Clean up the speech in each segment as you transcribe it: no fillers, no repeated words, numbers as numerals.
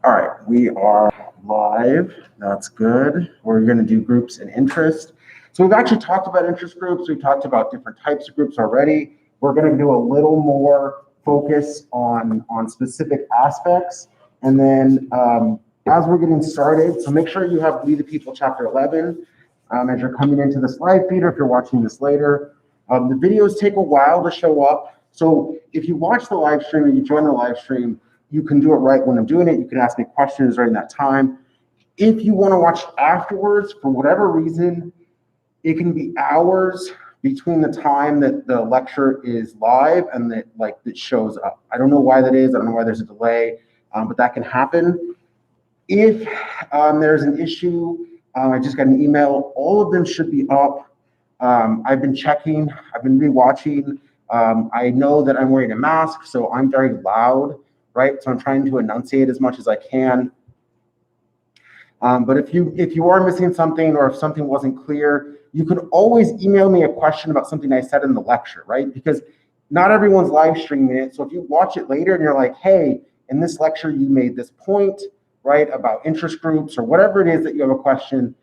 All right, we are live. That's good. We're going to do groups and interest. So we've actually talked about interest groups. We've talked about different types of groups already. We're going to do a little more focus on specific aspects. And then as we're getting started, so make sure you have We the People Chapter 11 as you're coming into this live feed, or if you're watching this later. The videos take a while to show up. So if you watch the live stream and you join the live stream, you can do it right when I'm doing it. You can ask me questions during that time. If you want to watch afterwards, for whatever reason, it can be hours between the time that the lecture is live and that shows up. I don't know why that is. I don't know why there's a delay, but that can happen. If there's an issue, I just got an email. All of them should be up. I've been checking. I've been rewatching. I know that I'm wearing a mask, so I'm very loud, right? So I'm trying to enunciate as much as I can. But if you are missing something, or if something wasn't clear, you could always email me a question about something I said in the lecture, right? Because not everyone's live streaming it. So if you watch it later and you're like, hey, in this lecture you made this point, right, about interest groups or whatever it is that you have a question,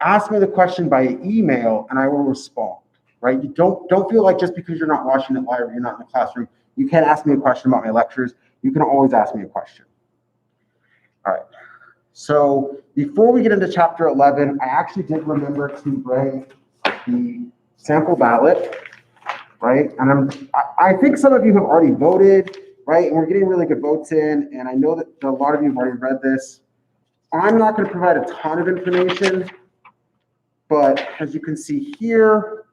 ask me the question by email and I will respond, right? You don't feel like just because you're not watching it live or you're not in the classroom, you can't ask me a question about my lectures. You can always ask me a question. All right. So before we get into chapter 11, I actually did remember to bring the sample ballot, right? And I think some of you have already voted, right? And we're getting really good votes in. And I know that a lot of you have already read this. I'm not going to provide a ton of information, but as you can see here,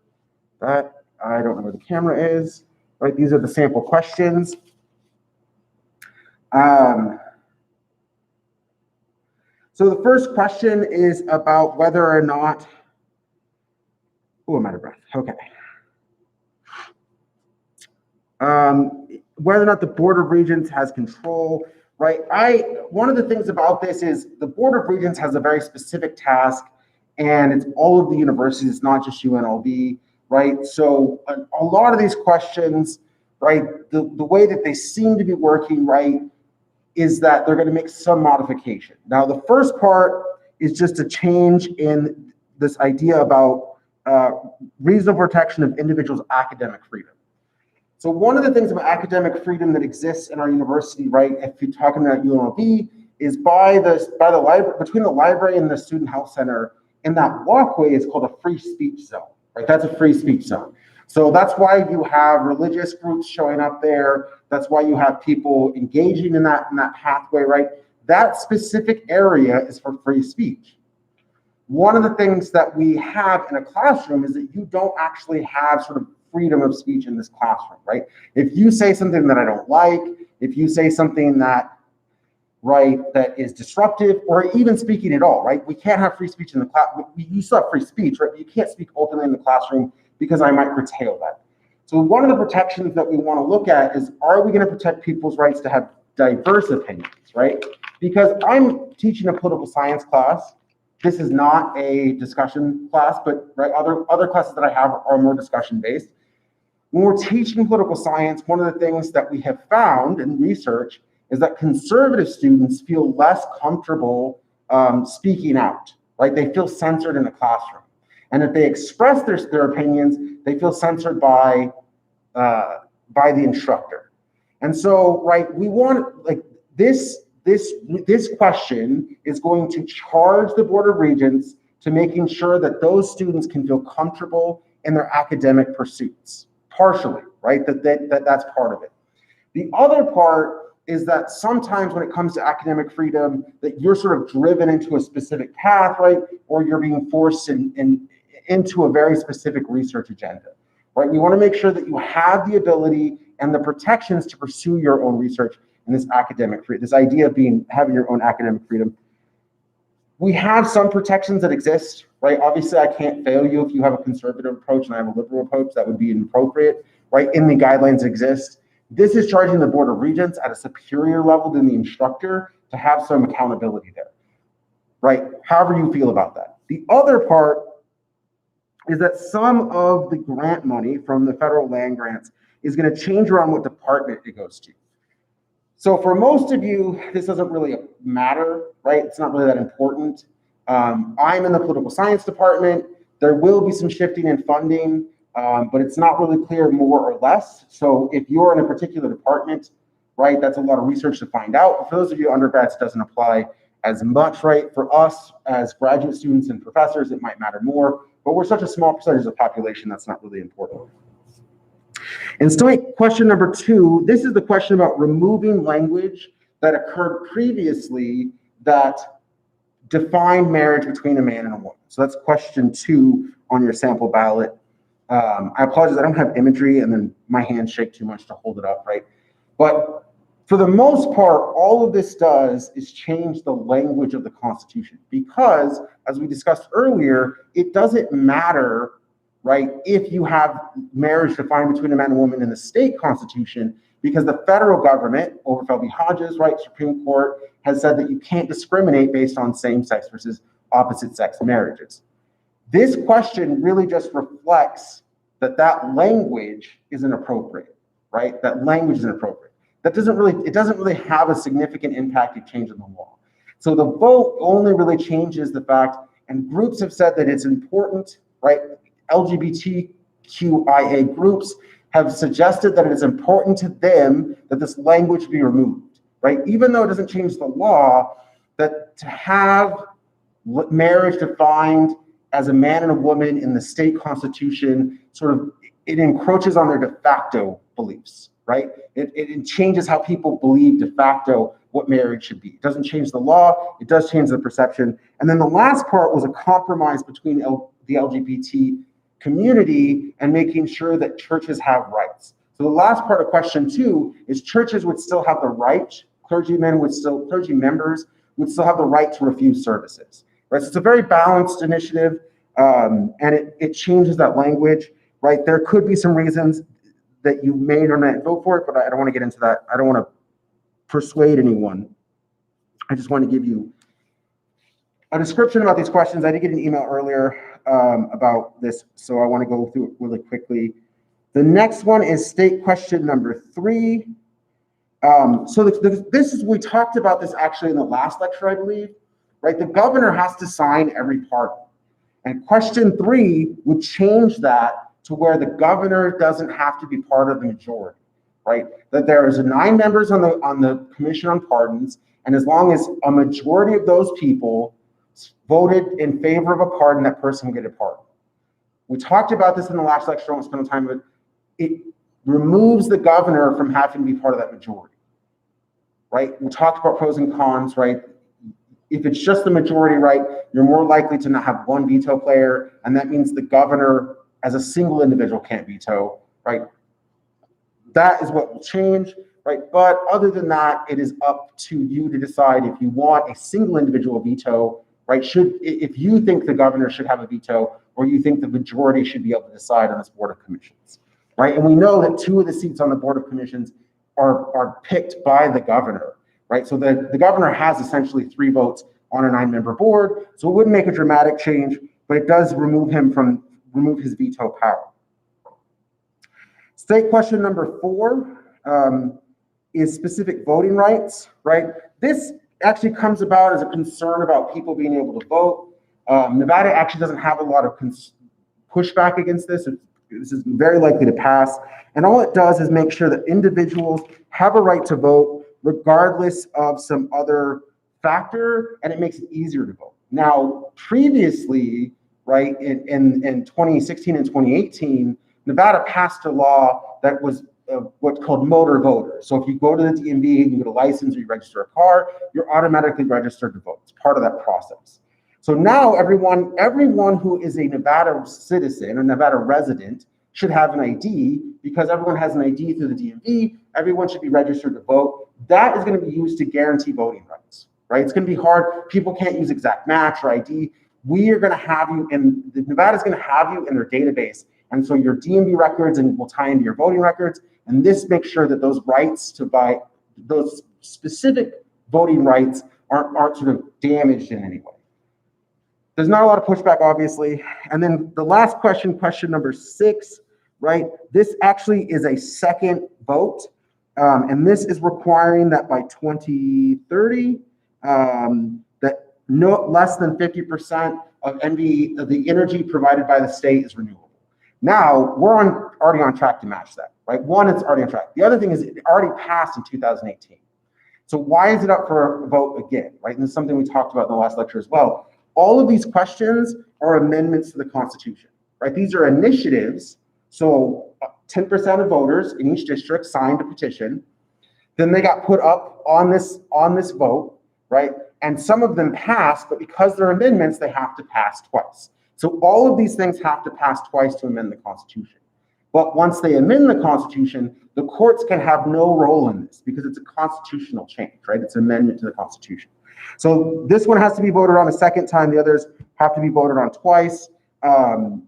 that I don't know where the camera is, right? These are the sample questions. So the first question is about whether or not, oh, I'm out of breath. Okay. Whether or not the Board of Regents has control, right? One of the things about this is the Board of Regents has a very specific task, and it's all of the universities, it's not just UNLV, right? So a lot of these questions, right, the way that they seem to be working, right, is that they're going to make some modification. Now, the first part is just a change in this idea about reasonable protection of individuals' academic freedom. So one of the things about academic freedom that exists in our university, right, if you're talking about UNLV, is by the library, between the library and the student health center, in that walkway is called a free speech zone, right? That's a free speech zone. So that's why you have religious groups showing up there. That's why you have people engaging in that pathway, right? That specific area is for free speech. One of the things that we have in a classroom is that you don't actually have sort of freedom of speech in this classroom, right? If you say something that I don't like, if you say something that, right, that is disruptive, or even speaking at all, right? We can't have free speech in the class. You still have free speech, right? You can't speak openly in the classroom because I might curtail that. So one of the protections that we want to look at is, are we going to protect people's rights to have diverse opinions, right? Because I'm teaching a political science class. This is not a discussion class, but right, other classes that I have are more discussion based. When we're teaching political science, one of the things that we have found in research is that conservative students feel less comfortable speaking out, right? They feel censored in the classroom. And if they express their opinions, they feel censored by the instructor. And so, right, we want, like, this question is going to charge the Board of Regents to making sure that those students can feel comfortable in their academic pursuits, partially, right? That's part of it. The other part is that sometimes when it comes to academic freedom, that you're sort of driven into a specific path, right? Or you're being forced into a very specific research agenda, right? We want to make sure that you have the ability and the protections to pursue your own research and this academic freedom, this idea of having your own academic freedom. We have some protections that exist, right? Obviously, I can't fail you if you have a conservative approach and I have a liberal approach. That would be inappropriate, right? In the guidelines exist. This is charging the Board of Regents at a superior level than the instructor to have some accountability there, right? However you feel about that. The other part is that some of the grant money from the federal land grants is going to change around what department it goes to. So for most of you, this doesn't really matter, right? It's not really that important. I'm in the political science department. There will be some shifting in funding, but it's not really clear more or less. So if you're in a particular department, right, that's a lot of research to find out. But for those of you undergrads, it doesn't apply as much, right? For us as graduate students and professors, it might matter more, but we're such a small percentage of the population that's not really important. And STOIC question number 2, this is the question about removing language that occurred previously that defined marriage between a man and a woman. So that's question 2 on your sample ballot. I apologize, I don't have imagery and then my hands shake too much to hold it up, right? But for the most part, all of this does is change the language of the Constitution because, as we discussed earlier, it doesn't matter, right, if you have marriage defined between a man and a woman in the state constitution, because the federal government, Obergefell v. Hodges, right, Supreme Court, has said that you can't discriminate based on same-sex versus opposite-sex marriages. This question really just reflects that that language is inappropriate, right? That language is inappropriate. It doesn't really have a significant impact of change in the law. So the vote only really changes the fact, and groups have said that it's important, right? LGBTQIA groups have suggested that it is important to them that this language be removed, right? Even though it doesn't change the law, that to have marriage defined as a man and a woman in the state constitution, sort of, it encroaches on their de facto beliefs, right? It changes how people believe de facto what marriage should be. It doesn't change the law, it does change the perception. And then the last part was a compromise between the LGBT community and making sure that churches have rights. So the last part of question 2 is churches would still have the right, clergy members would still have the right to refuse services, right? So it's a very balanced initiative, and it changes that language, right? There could be some reasons that you may or may not vote for it, but I don't want to get into that. I don't want to persuade anyone. I just want to give you a description about these questions. I did get an email earlier about this, so I want to go through it really quickly. The next one is state question number 3. So this is, we talked about this actually in the last lecture, I believe, right? The governor has to sign every pardon. And question 3 would change that to where the governor doesn't have to be part of the majority, right? That there is 9 members on the Commission on Pardons, and as long as a majority of those people voted in favor of a pardon, that person will get a pardon. We talked about this in the last lecture, I won't spend time with it. It removes the governor from having to be part of that majority, right? We talked about pros and cons, right? If it's just the majority, right, you're more likely to not have one veto player, and that means the governor as a single individual can't veto, right? That is what will change, right? But other than that, it is up to you to decide if you want a single individual veto, right? If you think the governor should have a veto, or you think the majority should be able to decide on this Board of Commissions, right? And we know that 2 of the seats on the Board of Commissions are picked by the governor, right? So the governor has essentially 3 votes on a 9-member board, so it wouldn't make a dramatic change, but it does remove his veto power. State question number 4 is specific voting rights, right? This actually comes about as a concern about people being able to vote. Nevada actually doesn't have a lot of pushback against this. This is very likely to pass. And all it does is make sure that individuals have a right to vote regardless of some other factor, and it makes it easier to vote. Now, previously, right, in 2016 and 2018, Nevada passed a law that was what's called motor voters. So if you go to the DMV and you get a license or you register a car, you're automatically registered to vote. It's part of that process. So now everyone who is a Nevada citizen or Nevada resident should have an ID, because everyone has an ID through the DMV. Everyone should be registered to vote. That is going to be used to guarantee voting rights, right? It's going to be hard. People can't use exact match or ID. We are going to have you, and Nevada's going to have you in their database. And so your DMV records and will tie into your voting records. And this makes sure that those rights to buy, those specific voting rights aren't sort of damaged in any way. There's not a lot of pushback, obviously. And then the last question, question number 6, right? This actually is a second vote. And this is requiring that by 2030, that no less than 50% of the energy provided by the state is renewable. Now, we're already on track to match that, right? One, it's already on track. The other thing is it already passed in 2018. So why is it up for a vote again, right? And this is something we talked about in the last lecture as well. All of these questions are amendments to the Constitution, right? These are initiatives. So 10% of voters in each district signed a petition. Then they got put up on this vote, right? And some of them passed, but because they're amendments, they have to pass twice. So all of these things have to pass twice to amend the Constitution. But once they amend the Constitution, the courts can have no role in this because it's a constitutional change, right? It's an amendment to the Constitution. So this one has to be voted on a second time. The others have to be voted on twice. NV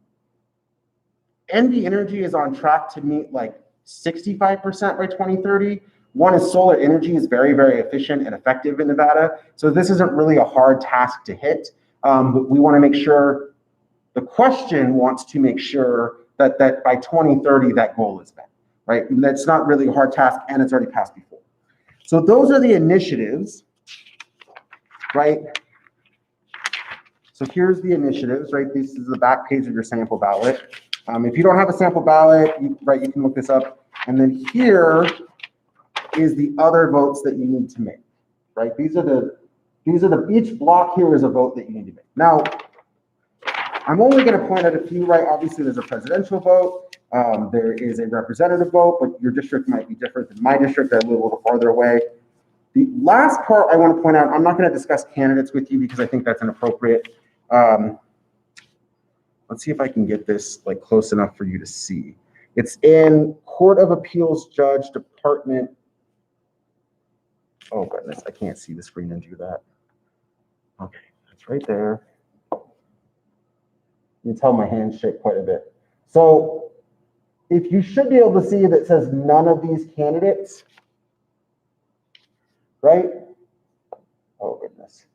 Energy is on track to meet like 65% by 2030. One is solar energy is very, very efficient and effective in Nevada. So this isn't really a hard task to hit. But we want to make sure, the question wants to make sure that by 2030, that goal is met, right? And that's not really a hard task, and it's already passed before. So those are the initiatives, right? So here's the initiatives, right? This is the back page of your sample ballot. If you don't have a sample ballot, you can look this up. And then here is the other votes that you need to make, right? Each block here is a vote that you need to make. Now, I'm only going to point out a few, right? Obviously, there's a presidential vote. There is a representative vote, but your district might be different than my district. I live a little farther away. The last part I want to point out, I'm not going to discuss candidates with you because I think that's inappropriate. Let's see if I can get this like close enough for you to see. It's in Court of Appeals Judge Department. Oh goodness, I can't see the screen and do that. Okay, that's right there. You can tell my hands shake quite a bit. So if you should be able to see that says none of these candidates, right? Oh goodness.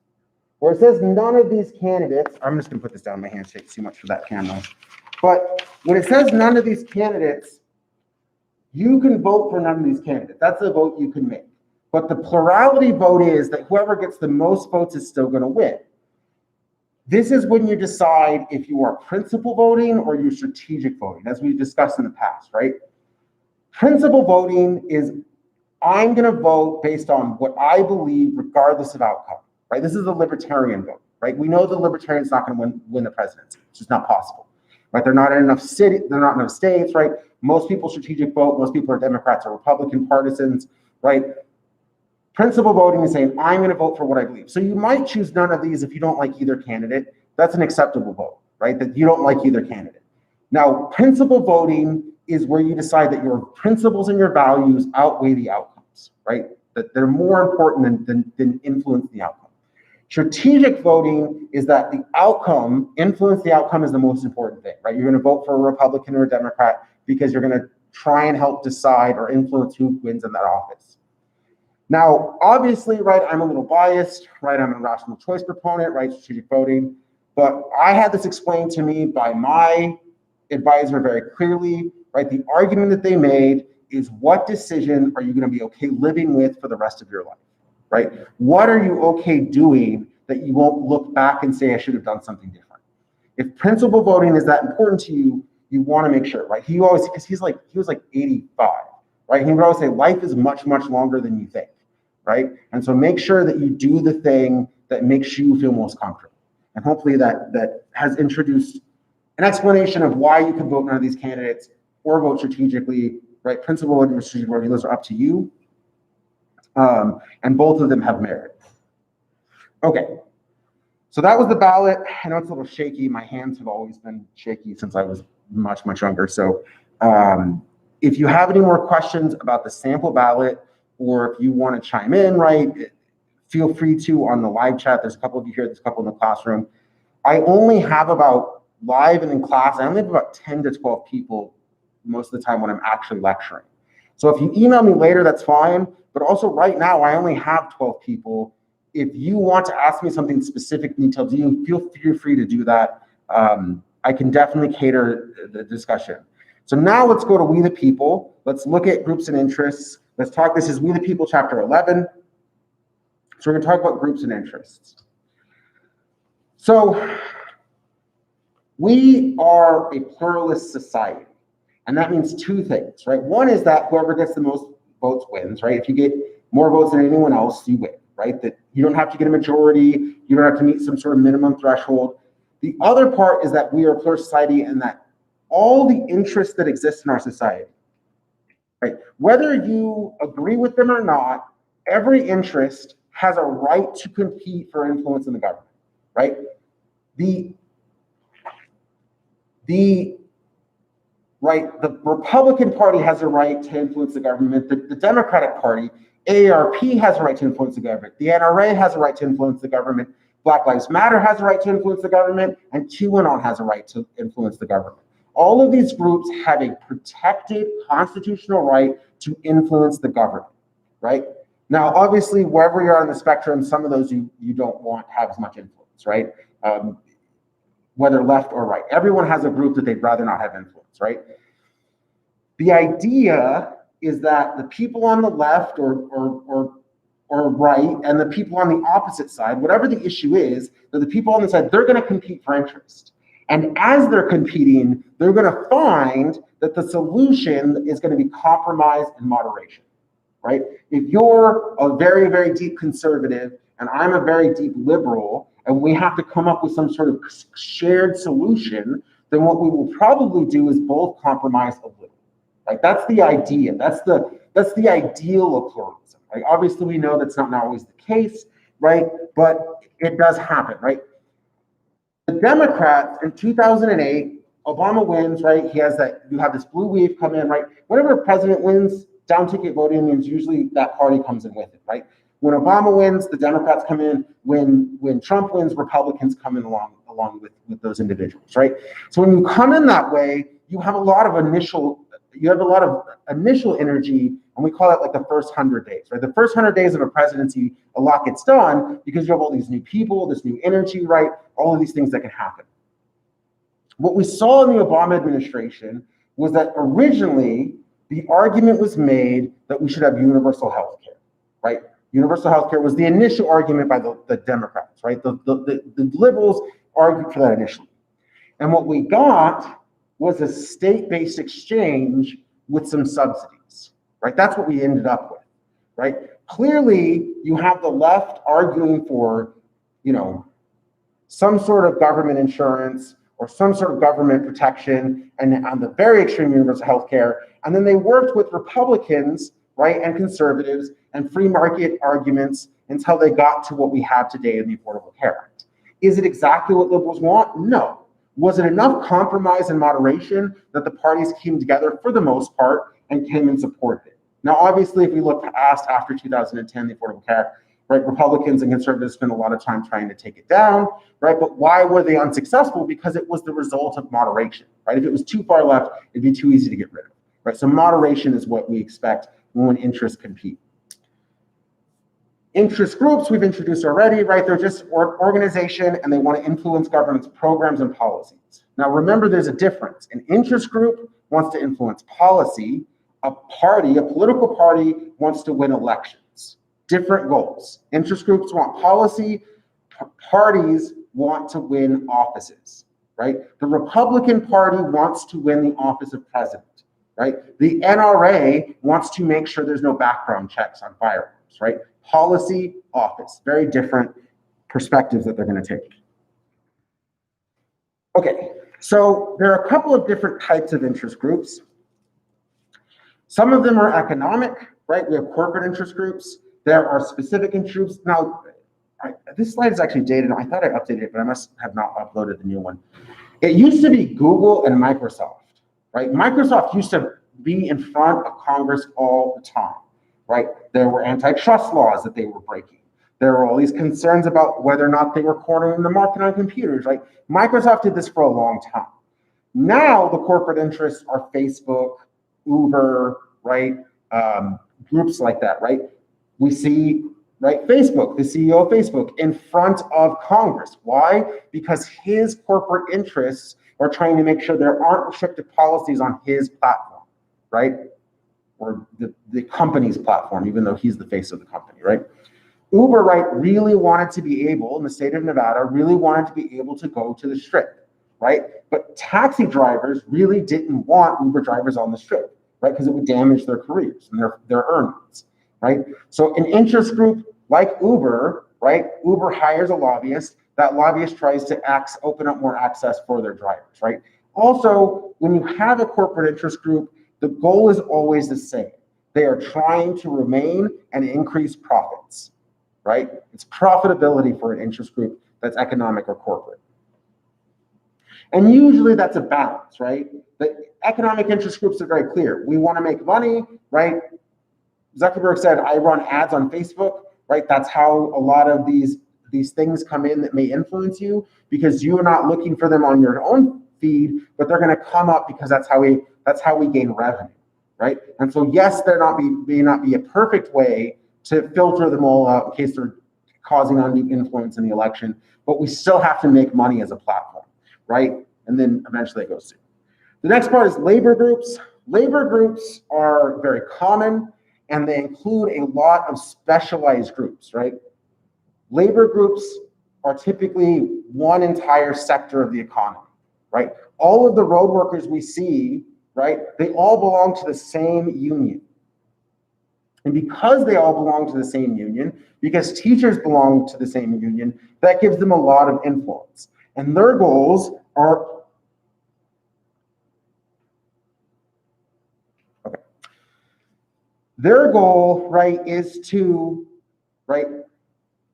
Where it says none of these candidates, I'm just gonna put this down, my hands shake too much for that camera. But when it says none of these candidates, you can vote for none of these candidates. That's a vote you can make. But the plurality vote is that whoever gets the most votes is still gonna win. This is when you decide if you are principal voting or you're strategic voting, as we've discussed in the past, right? Principal voting is, I'm gonna vote based on what I believe regardless of outcome, right? This is a libertarian vote, right? We know the libertarian's not gonna win the presidency. It's just not possible, right? They're not in enough cities, they're not in enough states, right? Most people strategic vote, most people are Democrats or Republican partisans, right? Principal voting is saying, I'm going to vote for what I believe. So you might choose none of these if you don't like either candidate. That's an acceptable vote, right? That you don't like either candidate. Now, principal voting is where you decide that your principles and your values outweigh the outcomes, right? That they're more important than influence the outcome. Strategic voting is that the outcome, influence the outcome is the most important thing, right? You're going to vote for a Republican or a Democrat because you're going to try and help decide or influence who wins in that office. Now, obviously, right, I'm a little biased, right? I'm a rational choice proponent, right? Strategic voting. But I had this explained to me by my advisor very clearly, right? The argument that they made is, what decision are you going to be okay living with for the rest of your life, right? What are you okay doing that you won't look back and say, I should have done something different? If principal voting is that important to you, you want to make sure, right? He always, because he was like 85, right? He would always say, life is much, much longer than you think. Right? And so make sure that you do the thing that makes you feel most comfortable. And hopefully that has introduced an explanation of why you can vote none of these candidates or vote strategically, right? Principal and strategic voting, those are up to you. And both of them have merit. Okay, so that was the ballot. I know it's a little shaky. My hands have always been shaky since I was much, much younger. So if you have any more questions about the sample ballot, or if you want to chime in, right, feel free to on the live chat. There's a couple of you here, there's a couple in the classroom. I only have about, live and in class, I only have about 10 to 12 people most of the time when I'm actually lecturing. So if you email me later, that's fine. But also right now, I only have 12 people. If you want to ask me something specific, detailed to you, feel free to do that. I can definitely cater the discussion. So now let's go to We the People. Let's look at groups and interests. Let's talk, this is We the People, chapter 11. So we're gonna talk about groups and interests. So we are a pluralist society, and that means two things, right? One is that whoever gets the most votes wins, right? If you get more votes than anyone else, you win, right? That you don't have to get a majority, you don't have to meet some sort of minimum threshold. The other part is that we are a pluralist society and that all the interests that exist in our society, right? Whether you agree with them or not, every interest has a right to compete for influence in the government, right? The Republican Party has a right to influence the government. The Democratic Party, AARP, has a right to influence the government. The NRA has a right to influence the government. Black Lives Matter has a right to influence the government, and QAnon has a right to influence the government. All of these groups have a protected constitutional right to influence the government, right? Now, obviously, wherever you're on the spectrum, some of those you don't want to have as much influence, right? Whether left or right. Everyone has a group that they'd rather not have influence, right? The idea is that the people on the left or right and the people on the opposite side, whatever the issue is, that the people on the side, they're going to compete for interest. And as they're competing, they're going to find that the solution is going to be compromise and moderation, right? If you're a very, very deep conservative and I'm a very deep liberal, and we have to come up with some sort of shared solution, then what we will probably do is both compromise a little, right? That's the idea. That's the ideal of pluralism, right? Obviously, we know that's not always the case, right? But it does happen, right? The Democrats in 2008, Obama wins, right? You have this blue wave come in, right? Whenever a president wins, down ticket voting means usually that party comes in with it, right? When Obama wins, the Democrats come in. When Trump wins, Republicans come in along with those individuals, right? So when you come in that way, you have a lot of initial energy, and we call it like the first 100 days, right? The first 100 days of a presidency, a lot gets done because you have all these new people, this new energy, right? All of these things that can happen. What we saw in the Obama administration was that originally the argument was made that we should have universal health care, right? Universal health care was the initial argument by the Democrats, right? The liberals argued for that initially. And what we got was a state-based exchange with some subsidies, right? That's what we ended up with, right? Clearly, you have the left arguing for, some sort of government insurance or some sort of government protection, and on the very extreme, universal health care. And then they worked with Republicans, right, and conservatives and free market arguments until they got to what we have today in the Affordable Care Act. Is it exactly what liberals want? No. Was it enough compromise and moderation that the parties came together for the most part and came and supported it? Now, obviously, if we look past after 2010, the Affordable Care Act, right, Republicans and conservatives spent a lot of time trying to take it down, right? But why were they unsuccessful? Because it was the result of moderation, right? If it was too far left, it'd be too easy to get rid of, right? So moderation is what we expect when interests compete. Interest groups we've introduced already, right? They're just organization and they want to influence government's programs and policies. Now remember, there's a difference. An interest group wants to influence policy. A political party wants to win elections. Different goals. Interest groups want policy. Parties want to win offices, right? The Republican Party wants to win the office of president, right? The NRA wants to make sure there's no background checks on firearms, right? Policy, office, very different perspectives that they're going to take. Okay, so there are a couple of different types of interest groups. Some of them are economic, right? We have corporate interest groups. There are specific interest groups. Now, this slide is actually dated. I thought I updated it, but I must have not uploaded the new one. It used to be Google and Microsoft, right? Microsoft used to be in front of Congress all the time, right? There were antitrust laws that they were breaking. There were all these concerns about whether or not they were cornering the market on computers, right? Microsoft did this for a long time. Now the corporate interests are Facebook, Uber, right? Groups like that, right? We see, right, Facebook, the CEO of Facebook, in front of Congress. Why? Because his corporate interests are trying to make sure there aren't restrictive policies on his platform, right? or the company's platform, even though he's the face of the company, right? Uber, right, really wanted to be able, in the state of Nevada, really wanted to be able to go to the Strip, right? But taxi drivers really didn't want Uber drivers on the Strip, right? Because it would damage their careers and their earnings, right? So an interest group like Uber, right? Uber hires a lobbyist. That lobbyist tries to open up more access for their drivers, right? Also, when you have a corporate interest group, the goal is always the same. They are trying to remain and increase profits, right? It's profitability for an interest group that's economic or corporate. And usually that's a balance, right? The economic interest groups are very clear. We want to make money, right? Zuckerberg said, I run ads on Facebook, right? That's how a lot of these things come in that may influence you, because you are not looking for them on your own feed, but they're going to come up because that's how we gain revenue, right? And so yes, may not be a perfect way to filter them all out in case they're causing undue influence in the election, but we still have to make money as a platform, right? And then eventually it goes through. The next part is labor groups. Labor groups are very common, and they include a lot of specialized groups, right? Labor groups are typically one entire sector of the economy, right? All of the road workers we see, right, they all belong to the same union. And because they all belong to the same union, because teachers belong to the same union, that gives them a lot of influence. And their goals are, their goal, right, is to, right,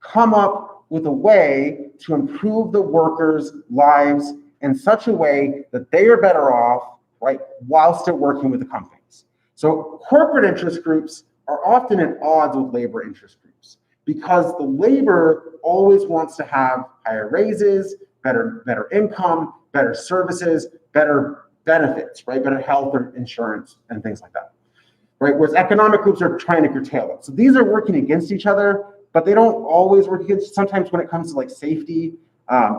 come up with a way to improve the workers' lives in such a way that they are better off, right, while still working with the companies. So corporate interest groups are often at odds with labor interest groups because the labor always wants to have higher raises, better income, better services, better benefits, right, better health or insurance and things like that, right? Whereas economic groups are trying to curtail it. So these are working against each other, but they don't always work against. Sometimes when it comes to like safety,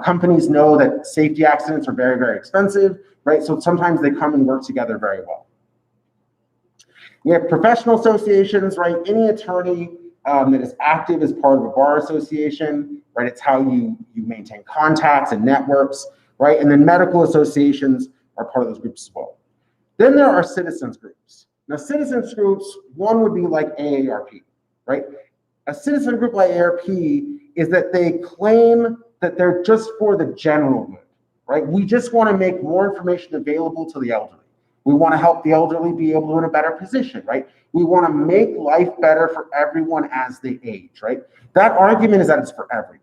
companies know that safety accidents are very, very expensive, right? So sometimes they come and work together very well. We have professional associations, right? Any attorney that is active as part of a bar association, right? It's how you maintain contacts and networks, right? And then medical associations are part of those groups as well. Then there are citizens groups. Now, citizens groups, one would be like AARP, right? A citizen group like AARP is that they claim that they're just for the general good, right? We just want to make more information available to the elderly. We want to help the elderly be able to in a better position, right? We want to make life better for everyone as they age, right? That argument is that it's for everyone,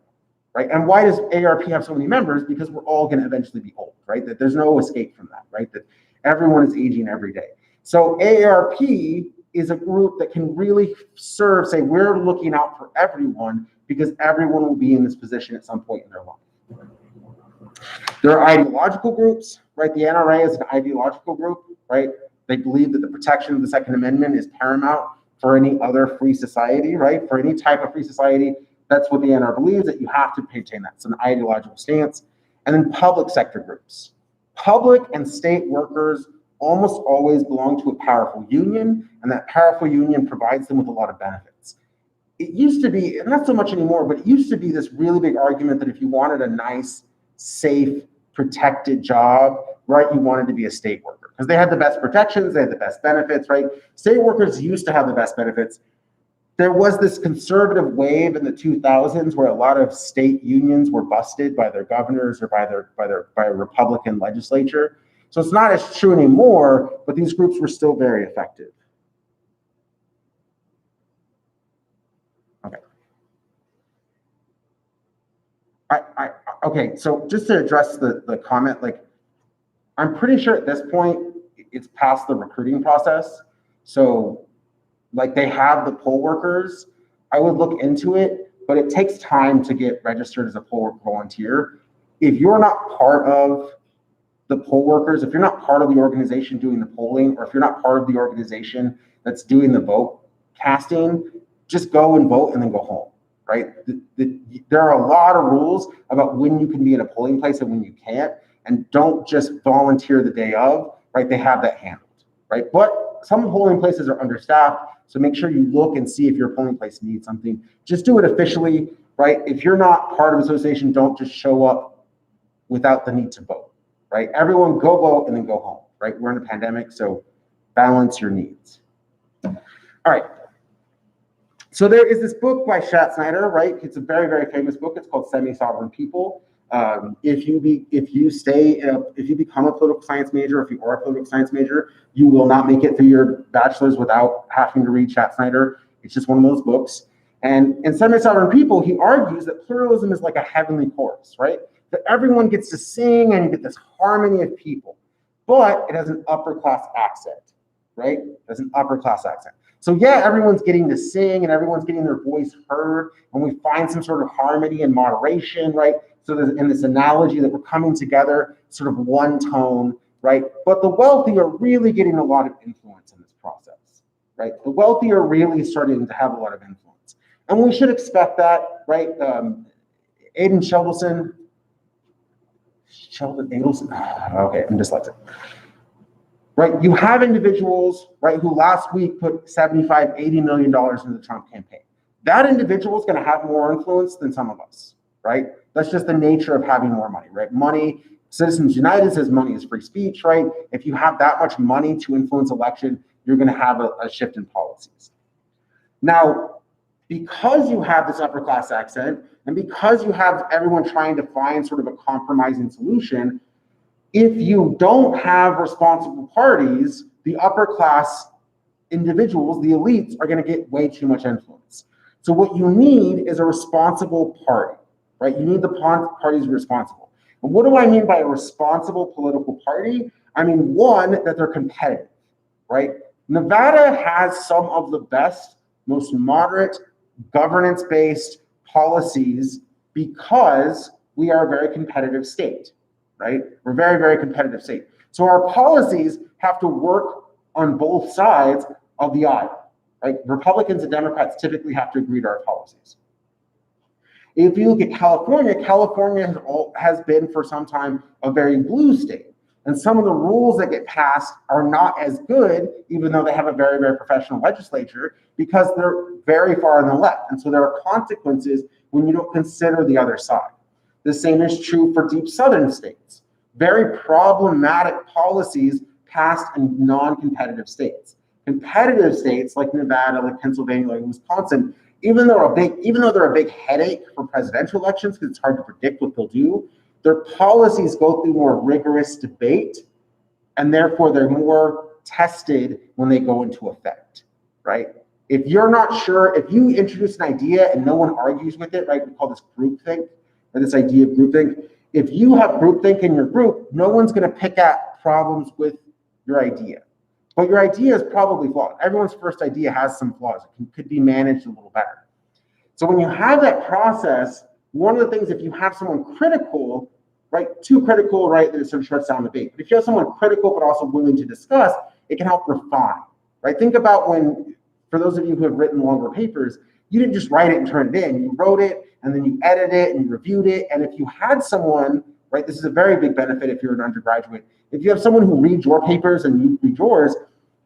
right? And why does AARP have so many members? Because we're all going to eventually be old, right? That there's no escape from that, right? That everyone is aging every day. So AARP is a group that can really serve, say, we're looking out for everyone because everyone will be in this position at some point in their life. There are ideological groups, right? The NRA is an ideological group, right? They believe that the protection of the Second Amendment is paramount for any other free society, right? For any type of free society, that's what the NRA believes, that you have to maintain that. It's an ideological stance. And then public sector groups. Public and state workers almost always belong to a powerful union, and that powerful union provides them with a lot of benefits. It used to be, not so much anymore, but it used to be this really big argument that if you wanted a nice, safe, protected job, right, you wanted to be a state worker because they had the best protections, they had the best benefits, right? State workers used to have the best benefits. There was this conservative wave in the 2000s where a lot of state unions were busted by their governors or by a Republican legislature. So it's not as true anymore, but these groups were still very effective. Okay. Okay, so just to address the comment, like, I'm pretty sure at this point it's past the recruiting process. So like they have the poll workers. I would look into it, but it takes time to get registered as a poll worker volunteer. If you're not part of the poll workers, if you're not part of the organization doing the polling, or if you're not part of the organization that's doing the vote casting, just go and vote and then go home, right? There are a lot of rules about when you can be in a polling place and when you can't, and don't just volunteer the day of, right? They have that handled, right? But some polling places are understaffed, so make sure you look and see if your polling place needs something. Just do it officially, right? If you're not part of an association, don't just show up without the need to vote, right? Everyone go vote and then go home, right? We're in a pandemic, so balance your needs. All right. So there is this book by Schatznyder, right? It's a very, very famous book. It's called Semi-Sovereign People. If you become a political science major, if you are a political science major, you will not make it through your bachelor's without having to read Schatznyder. It's just one of those books. And in Semi-Sovereign People, he argues that pluralism is like a heavenly chorus, right? That everyone gets to sing and you get this harmony of people, but it has an upper class accent, right? It has an upper class accent. So yeah, everyone's getting to sing and everyone's getting their voice heard, and we find some sort of harmony and moderation, right? So there's in this analogy that we're coming together, sort of one tone, right? But the wealthy are really getting a lot of influence in this process, right? The wealthy are really starting to have a lot of influence. And we should expect that, right? Sheldon Adelson, okay, I'm dyslexic. Right, you have individuals, right, who last week put $75, $80 million into the Trump campaign. That individual is going to have more influence than some of us, right? That's just the nature of having more money, right? Money, Citizens United says money is free speech, right? If you have that much money to influence election, you're going to have a shift in policies. Now, because you have this upper class accent, and because you have everyone trying to find sort of a compromising solution, if you don't have responsible parties, the upper class individuals, the elites, are going to get way too much influence. So what you need is a responsible party, right? You need the parties responsible. And what do I mean by a responsible political party? I mean, one, that they're competitive, right? Nevada has some of the best, most moderate, governance-based policies because we are a very competitive state. Right? We're a very, very competitive state. So our policies have to work on both sides of the aisle, right? Republicans and Democrats typically have to agree to our policies. If you look at California, California has been for some time a very blue state. And some of the rules that get passed are not as good, even though they have a very, very professional legislature, because they're very far on the left. And so there are consequences when you don't consider the other side. The same is true for deep southern states. Very problematic policies passed in non-competitive states. Competitive states like Nevada, like Pennsylvania, like Wisconsin, even though they're a big headache for presidential elections because it's hard to predict what they'll do, their policies go through more rigorous debate, and therefore they're more tested when they go into effect, right? If you're not sure, if you introduce an idea and no one argues with it, right, we call this groupthink, or this idea of groupthink. If you have groupthink in your group, no one's going to pick at problems with your idea. But your idea is probably flawed. Everyone's first idea has some flaws. It could be managed a little better. So when you have that process, one of the things, if you have someone critical, right, too critical, right, that it sort of shuts down the debate. But if you have someone critical but also willing to discuss, it can help refine, right? Think about when, for those of you who have written longer papers, you didn't just write it and turn it in. You wrote it, and then you edit it and you reviewed it. And if you had someone, right, this is a very big benefit if you're an undergraduate. If you have someone who reads your papers and you read yours,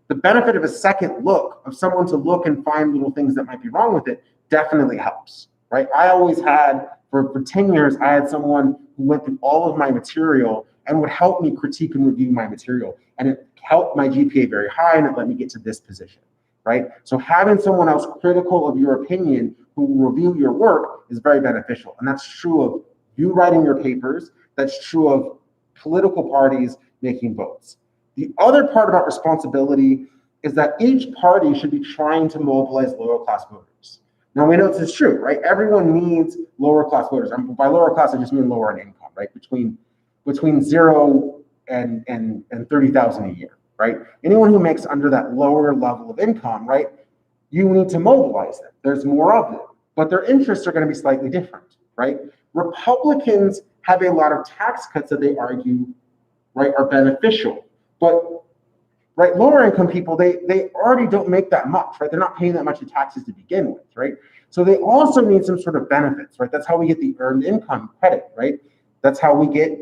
the benefit of a second look, of someone to look and find little things that might be wrong with it, definitely helps, right? I always had, for 10 years, I had someone who went through all of my material and would help me critique and review my material. And it helped my GPA very high, and it let me get to this position, right? So having someone else critical of your opinion who will review your work is very beneficial. And that's true of you writing your papers. That's true of political parties making votes. The other part about responsibility is that each party should be trying to mobilize lower class voters. Now we know this is true, right? Everyone needs lower class voters. By lower class, I just mean lower in income, right? Between 0 and 30,000 a year, right? Anyone who makes under that lower level of income, right? You need to mobilize them. There's more of them, but their interests are going to be slightly different, right? Republicans have a lot of tax cuts that they argue, right, are beneficial, but right, lower income people, they already don't make that much, right? They're not paying that much in taxes to begin with, right? So they also need some sort of benefits, right? That's how we get the earned income credit, right? That's how we get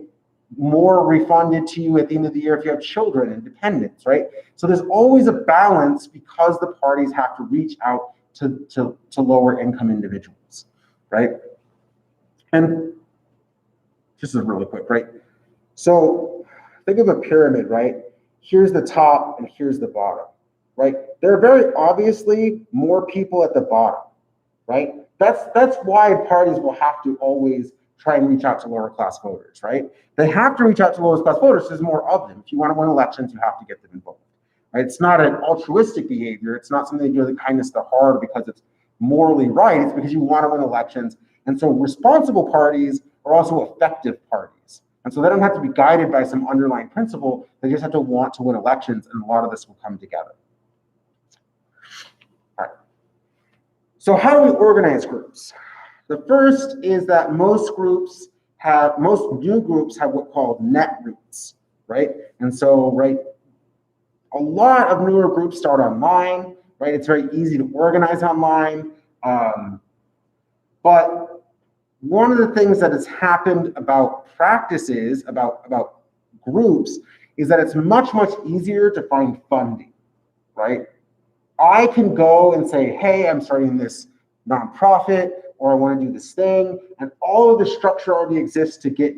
more refunded to you at the end of the year if you have children and dependents, right? So there's always a balance because the parties have to reach out to lower income individuals, right? And just really quick, right? So think of a pyramid, right? Here's the top and here's the bottom, right? There are very obviously more people at the bottom, right? That's why parties will have to always try and reach out to lower class voters, right? They have to reach out to lower class voters because there's more of them. If you want to win elections, you have to get them involved. Right? It's not an altruistic behavior. It's not something you do the kindness to heart because it's morally right. It's because you want to win elections. And so responsible parties are also effective parties. And so they don't have to be guided by some underlying principle. They just have to want to win elections, and a lot of this will come together. All right. So how do we organize groups? The first is that most new groups have what's called netroots, right? And so, right, a lot of newer groups start online, right? It's very easy to organize online. But one of the things that has happened about practices, about groups, is that it's much, much easier to find funding, right? I can go and say, hey, I'm starting this nonprofit, or I want to do this thing, and all of the structure already exists to get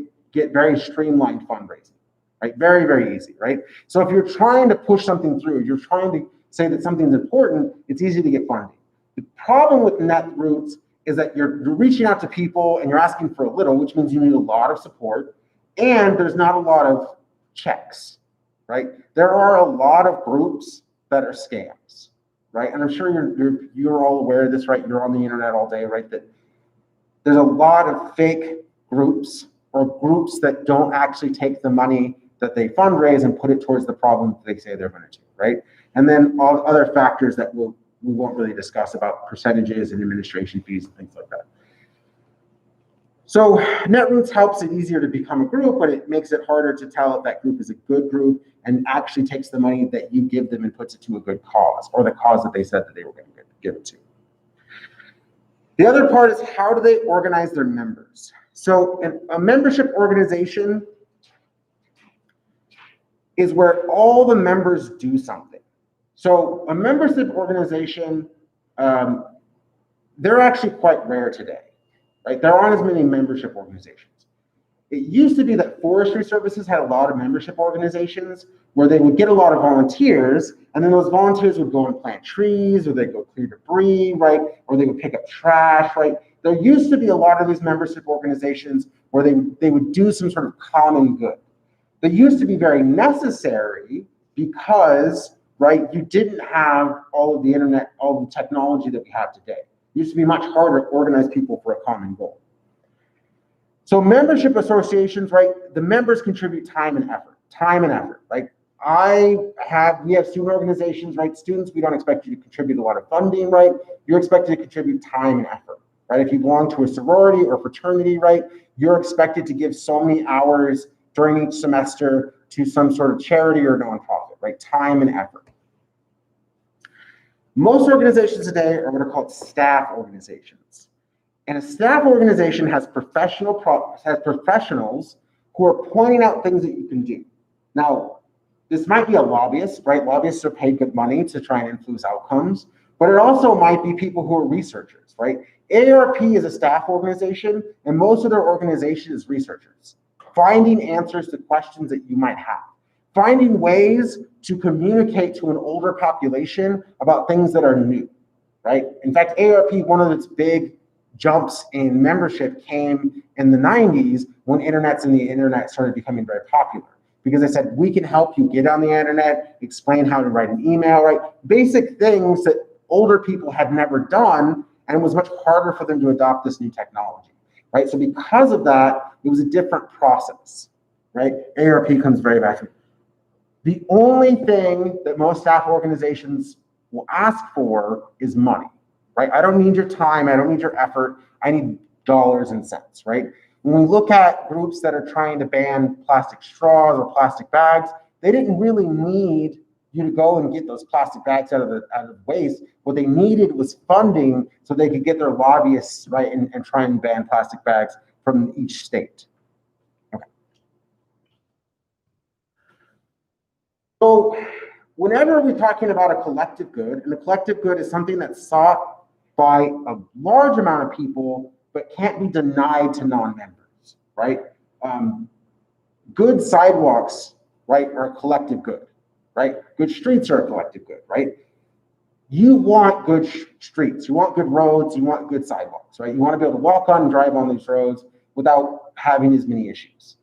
very streamlined fundraising, right? Very, very easy, right? So if you're trying to push something through, you're trying to say that something's important, it's easy to get funding. The problem with netroots is that you're reaching out to people and you're asking for a little, which means you need a lot of support, and there's not a lot of checks, right? There are a lot of groups that are scams, right? And I'm sure you're all aware of this, right? You're on the internet all day, right? That there's a lot of fake groups or groups that don't actually take the money that they fundraise and put it towards the problem that they say they're going to do, right? And then all other factors that we won't really discuss about percentages and administration fees and things like that. So netroots helps it easier to become a group, but it makes it harder to tell if that group is a good group and actually takes the money that you give them and puts it to a good cause, or the cause that they said that they were going to give it to. The other part is, how do they organize their members? So a membership organization is where all the members do something. So a membership organization, they're actually quite rare today, right? There aren't as many membership organizations. It used to be that forestry services had a lot of membership organizations where they would get a lot of volunteers, and then those volunteers would go and plant trees, or they'd go clear debris, right? Or they would pick up trash, right? There used to be a lot of these membership organizations where they would do some sort of common good. They used to be very necessary because, right, you didn't have all of the internet, all the technology that we have today. It used to be much harder to organize people for a common goal. So membership associations, right, the members contribute time and effort, right? We have student organizations, right? Students, we don't expect you to contribute a lot of funding, right? You're expected to contribute time and effort, right? If you belong to a sorority or fraternity, right, you're expected to give so many hours during each semester to some sort of charity or nonprofit, right? Time and effort. Most organizations today are what are called staff organizations. And a staff organization has professionals who are pointing out things that you can do. Now, this might be a lobbyist, right? Lobbyists are paid good money to try and influence outcomes, but it also might be people who are researchers, right? AARP is a staff organization, and most of their organization is researchers, finding answers to questions that you might have, finding ways to communicate to an older population about things that are new, right? In fact, AARP, one of its big jumps in membership came in the 90s when the internet started becoming very popular, because they said, we can help you get on the internet, explain how to write an email, right? Basic things that older people had never done, and it was much harder for them to adopt this new technology, right? So because of that, it was a different process, right? AARP comes very back. The only thing that most staff organizations will ask for is money, right? I don't need your time, I don't need your effort, I need dollars and cents, right? When we look at groups that are trying to ban plastic straws or plastic bags, they didn't really need you to go and get those plastic bags out of waste. What they needed was funding so they could get their lobbyists, right, and try and ban plastic bags from each state. Okay. So whenever we're talking about a collective good, and the collective good is something that's sought by a large amount of people, but can't be denied to non-members, right? Good sidewalks, right, are a collective good, right? Good streets are a collective good, right? You want good streets, you want good roads, you want good sidewalks, right? You want to be able to walk on and drive on these roads without having as many issues.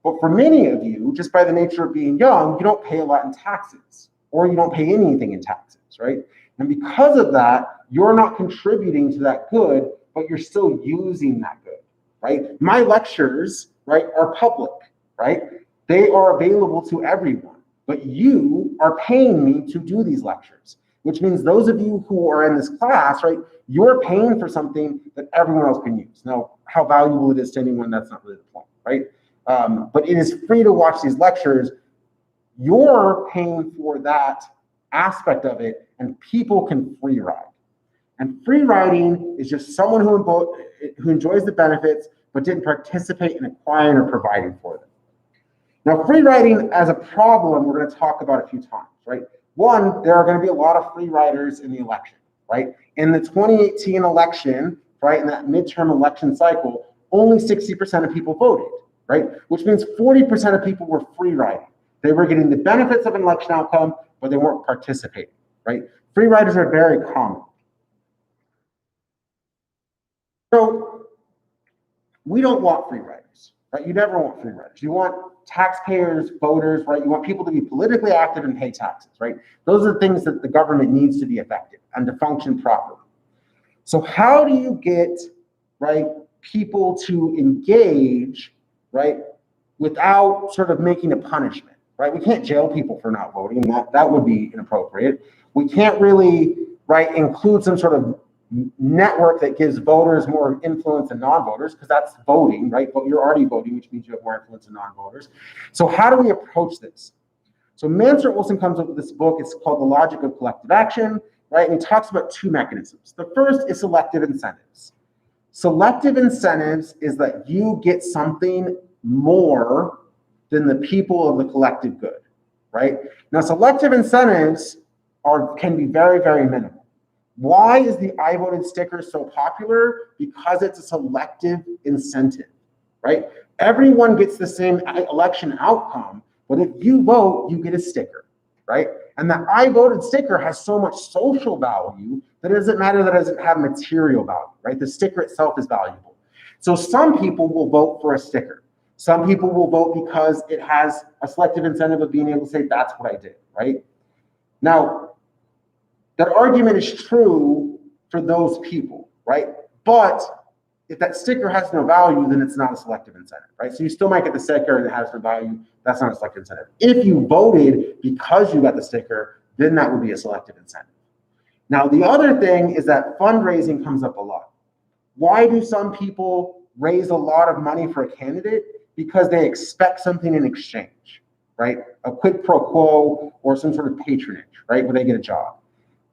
But for many of you, just by the nature of being young, you don't pay a lot in taxes, or you don't pay anything in taxes, right? And because of that, you're not contributing to that good, but you're still using that good, right? My lectures, right, are public, right? They are available to everyone, but you are paying me to do these lectures, which means those of you who are in this class, right, you're paying for something that everyone else can use. Now, how valuable it is to anyone, that's not really the point, right? But it is free to watch these lectures. You're paying for that aspect of it, and people can free ride. And free riding is just someone who enjoys the benefits, but didn't participate in acquiring or providing for them. Now, free riding as a problem, we're going to talk about a few times, right? One, there are going to be a lot of free riders in the election, right? In the 2018 election, right, in that midterm election cycle, only 60% of people voted, right? Which means 40% of people were free riding. They were getting the benefits of an election outcome, but they weren't participating, right? Free riders are very common. So we don't want free riders, right? You never want free riders. You want taxpayers, voters, right? You want people to be politically active and pay taxes, right? Those are things that the government needs to be effective and to function properly. So how do you get, right, people to engage, right, without sort of making a punishment, right? We can't jail people for not voting. That would be inappropriate. We can't really, right, include some sort of network that gives voters more influence than non-voters, because that's voting, right? But you're already voting, which means you have more influence than non-voters. So how do we approach this? So Mansart Wilson comes up with this book. It's called The Logic of Collective Action, right? And he talks about two mechanisms. The first is selective incentives. Selective incentives is that you get something more than the people of the collective good, right? Now, selective incentives can be very, very minimal. Why is the I voted sticker so popular? Because it's a selective incentive, right? Everyone gets the same election outcome, but if you vote, you get a sticker, right? And the I voted sticker has so much social value that it doesn't matter that it doesn't have material value, right? The sticker itself is valuable. So some people will vote for a sticker. Some people will vote because it has a selective incentive of being able to say, that's what I did, right? Now, that argument is true for those people, right? But if that sticker has no value, then it's not a selective incentive, right? So you still might get the sticker and it has no value. That's not a selective incentive. If you voted because you got the sticker, then that would be a selective incentive. Now, the other thing is that fundraising comes up a lot. Why do some people raise a lot of money for a candidate? Because they expect something in exchange, right? A quid pro quo or some sort of patronage, right? Where they get a job.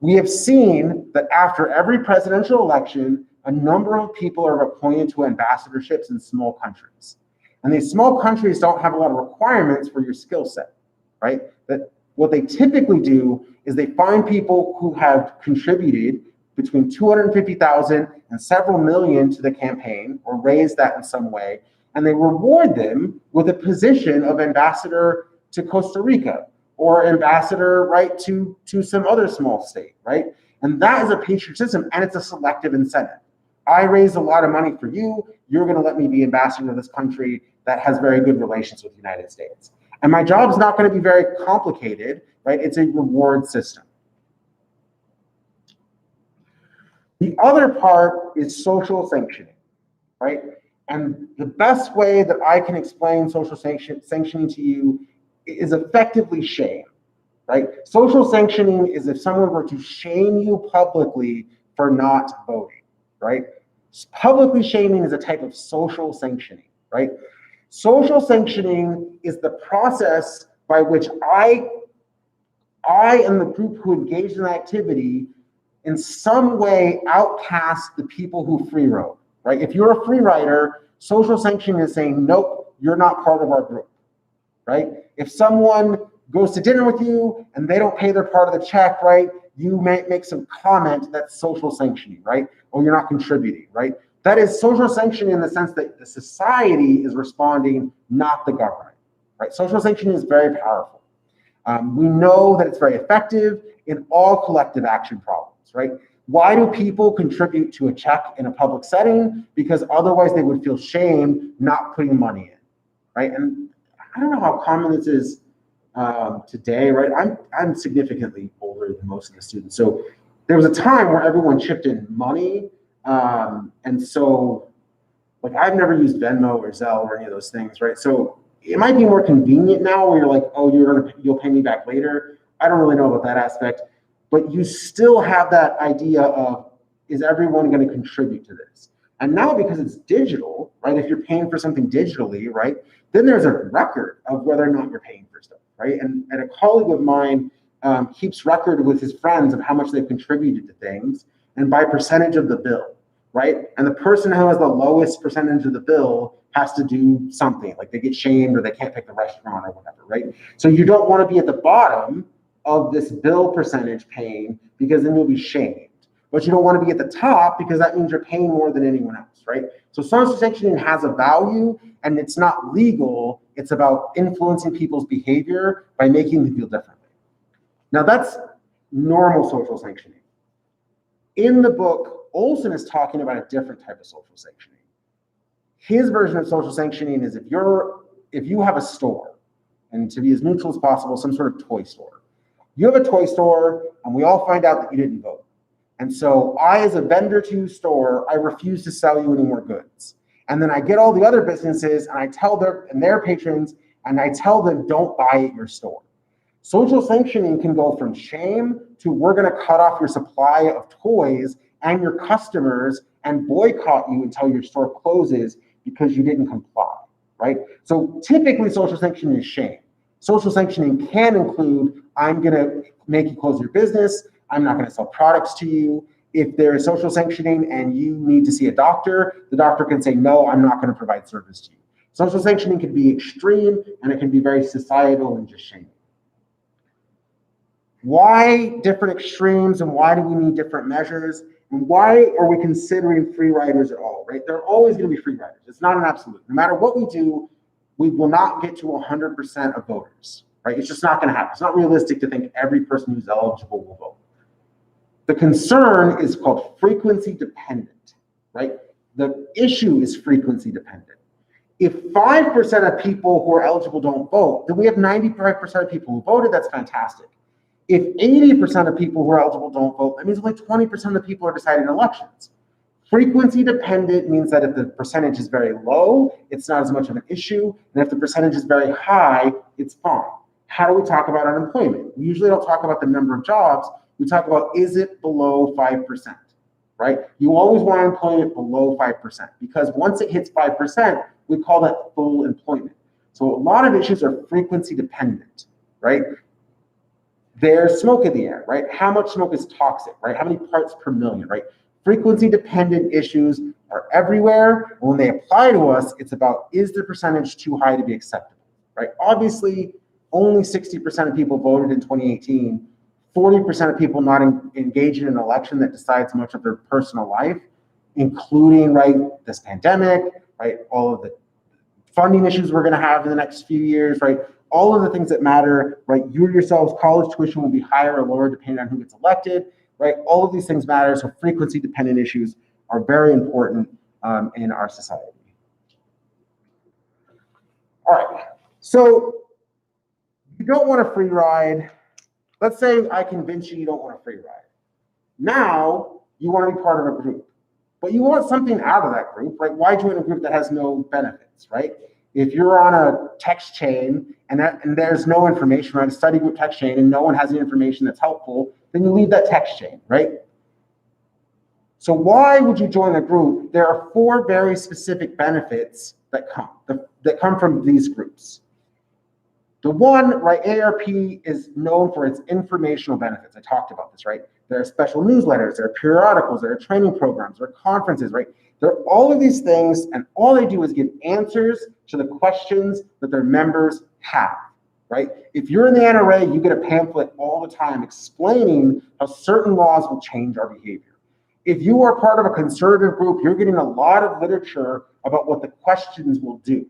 We have seen that after every presidential election, a number of people are appointed to ambassadorships in small countries. And these small countries don't have a lot of requirements for your skill set, right? That what they typically do is they find people who have contributed between 250,000 and several million to the campaign, or raised that in some way, and they reward them with a position of ambassador to Costa Rica, or ambassador, right, to some other small state, right? And that is a patronage system, and it's a selective incentive. I raised a lot of money for you. You're going to let me be ambassador to this country that has very good relations with the United States. And my job is not going to be very complicated, right? It's a reward system. The other part is social sanctioning, right? And the best way that I can explain social sanctioning to you is effectively shame, right? Social sanctioning is if someone were to shame you publicly for not voting, right? Publicly shaming is a type of social sanctioning, right? Social sanctioning is the process by which I and the group who engaged in the activity in some way outcast the people who free rode, right? If you're a free rider, social sanctioning is saying, nope, you're not part of our group, right? If someone goes to dinner with you and they don't pay their part of the check, right? You may make some comment that's social sanctioning, right? Or you're not contributing, right? That is social sanctioning in the sense that the society is responding, not the government, right? Social sanctioning is very powerful. We know that it's very effective in all collective action problems, right? Why do people contribute to a check in a public setting? Because otherwise they would feel shame not putting money in, right? And I don't know how common this is today, right? I'm significantly older than most of the students. So there was a time where everyone chipped in money. And so like I've never used Venmo or Zelle or any of those things, right? So it might be more convenient now where you're like, oh, you'll pay me back later. I don't really know about that aspect, but you still have that idea of, is everyone going to contribute to this? And now because it's digital, right? If you're paying for something digitally, right? Then there's a record of whether or not you're paying for stuff, right? And a colleague of mine keeps record with his friends of how much they've contributed to things and by percentage of the bill, right? And the person who has the lowest percentage of the bill has to do something, like they get shamed or they can't pick the restaurant or whatever, right? So you don't want to be at the bottom of this bill percentage paying because then you'll be shamed. But you don't want to be at the top because that means you're paying more than anyone else, right? So social sanctioning has a value and it's not legal. It's about influencing people's behavior by making them feel differently. Now that's normal social sanctioning. In the book, Olson is talking about a different type of social sanctioning. His version of social sanctioning is if you have a store, and to be as neutral as possible, some sort of toy store. You have a toy store and we all find out that you didn't vote. And so I, as a vendor to your store, I refuse to sell you any more goods. And then I get all the other businesses and I tell their patrons, and I tell them, don't buy at your store. Social sanctioning can go from shame to we're going to cut off your supply of toys and your customers and boycott you until your store closes because you didn't comply, right? So typically social sanctioning is shame. Social sanctioning can include, I'm going to make you close your business. I'm not going to sell products to you. If there is social sanctioning and you need to see a doctor, the doctor can say, no, I'm not going to provide service to you. Social sanctioning can be extreme and it can be very societal and just shaming. Why different extremes and why do we need different measures? And why are we considering free riders at all, right? There are always going to be free riders. It's not an absolute. No matter what we do, we will not get to 100% of voters, right? It's just not going to happen. It's not realistic to think every person who's eligible will vote. The concern is called frequency dependent, right? The issue is frequency dependent. If 5% of people who are eligible don't vote, then we have 95% of people who voted. That's fantastic. If 80% of people who are eligible don't vote, that means only 20% of people are deciding elections. Frequency dependent means that if the percentage is very low, it's not as much of an issue. And if the percentage is very high, it's fine. How do we talk about unemployment? We usually don't talk about the number of jobs. We talk about, is it below 5%, right? You always want employment below 5% because once it hits 5%, we call that full employment. So a lot of issues are frequency dependent, right? There's smoke in the air, right? How much smoke is toxic, right? How many parts per million, right? Frequency dependent issues are everywhere. And when they apply to us, it's about, is the percentage too high to be acceptable, right? Obviously, only 60% of people voted in 2018, 40% of people not engaged in an election that decides much of their personal life, including, right, this pandemic, right? All of the funding issues we're gonna have in the next few years, right? All of the things that matter, right? You yourselves, college tuition will be higher or lower depending on who gets elected, right? All of these things matter. So frequency dependent issues are very important in our society. All right, so you don't want a free ride. Let's say I convince you don't want a free ride. Now you want to be part of a group, but you want something out of that group, right? Why join a group that has no benefits, right? If you're on a text chain and there's no information, right? A study group text chain and no one has any information that's helpful, then you leave that text chain, right? So why would you join a group? There are 4 very specific benefits that come from these groups. The one, right, AARP is known for its informational benefits. I talked about this, right? There are special newsletters, there are periodicals, there are training programs, there are conferences, right? There are all of these things, and all they do is give answers to the questions that their members have, right? If you're in the NRA, you get a pamphlet all the time explaining how certain laws will change our behavior. If you are part of a conservative group, you're getting a lot of literature about what the questions will do,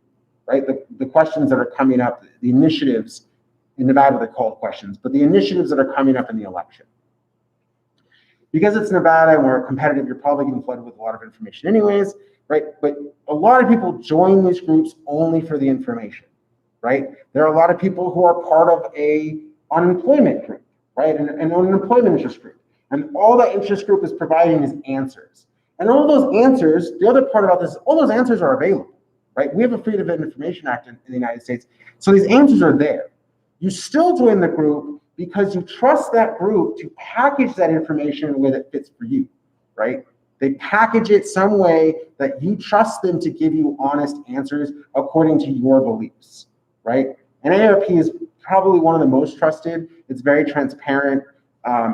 right? The questions that are coming up, the initiatives. In Nevada, they're called questions, but the initiatives that are coming up in the election. Because it's Nevada and we're competitive, you're probably getting flooded with a lot of information anyways, right? But a lot of people join these groups only for the information, right? There are a lot of people who are part of a unemployment group, right? An unemployment interest group. And all that interest group is providing is answers. And all those answers, the other part about this is all those answers are available, right? We have a Freedom of Information Act in the United States. So these answers are there. You still join the group because you trust that group to package that information in a way that fits for you, right? They package it some way that you trust them to give you honest answers according to your beliefs, right? And AARP is probably one of the most trusted. It's very transparent.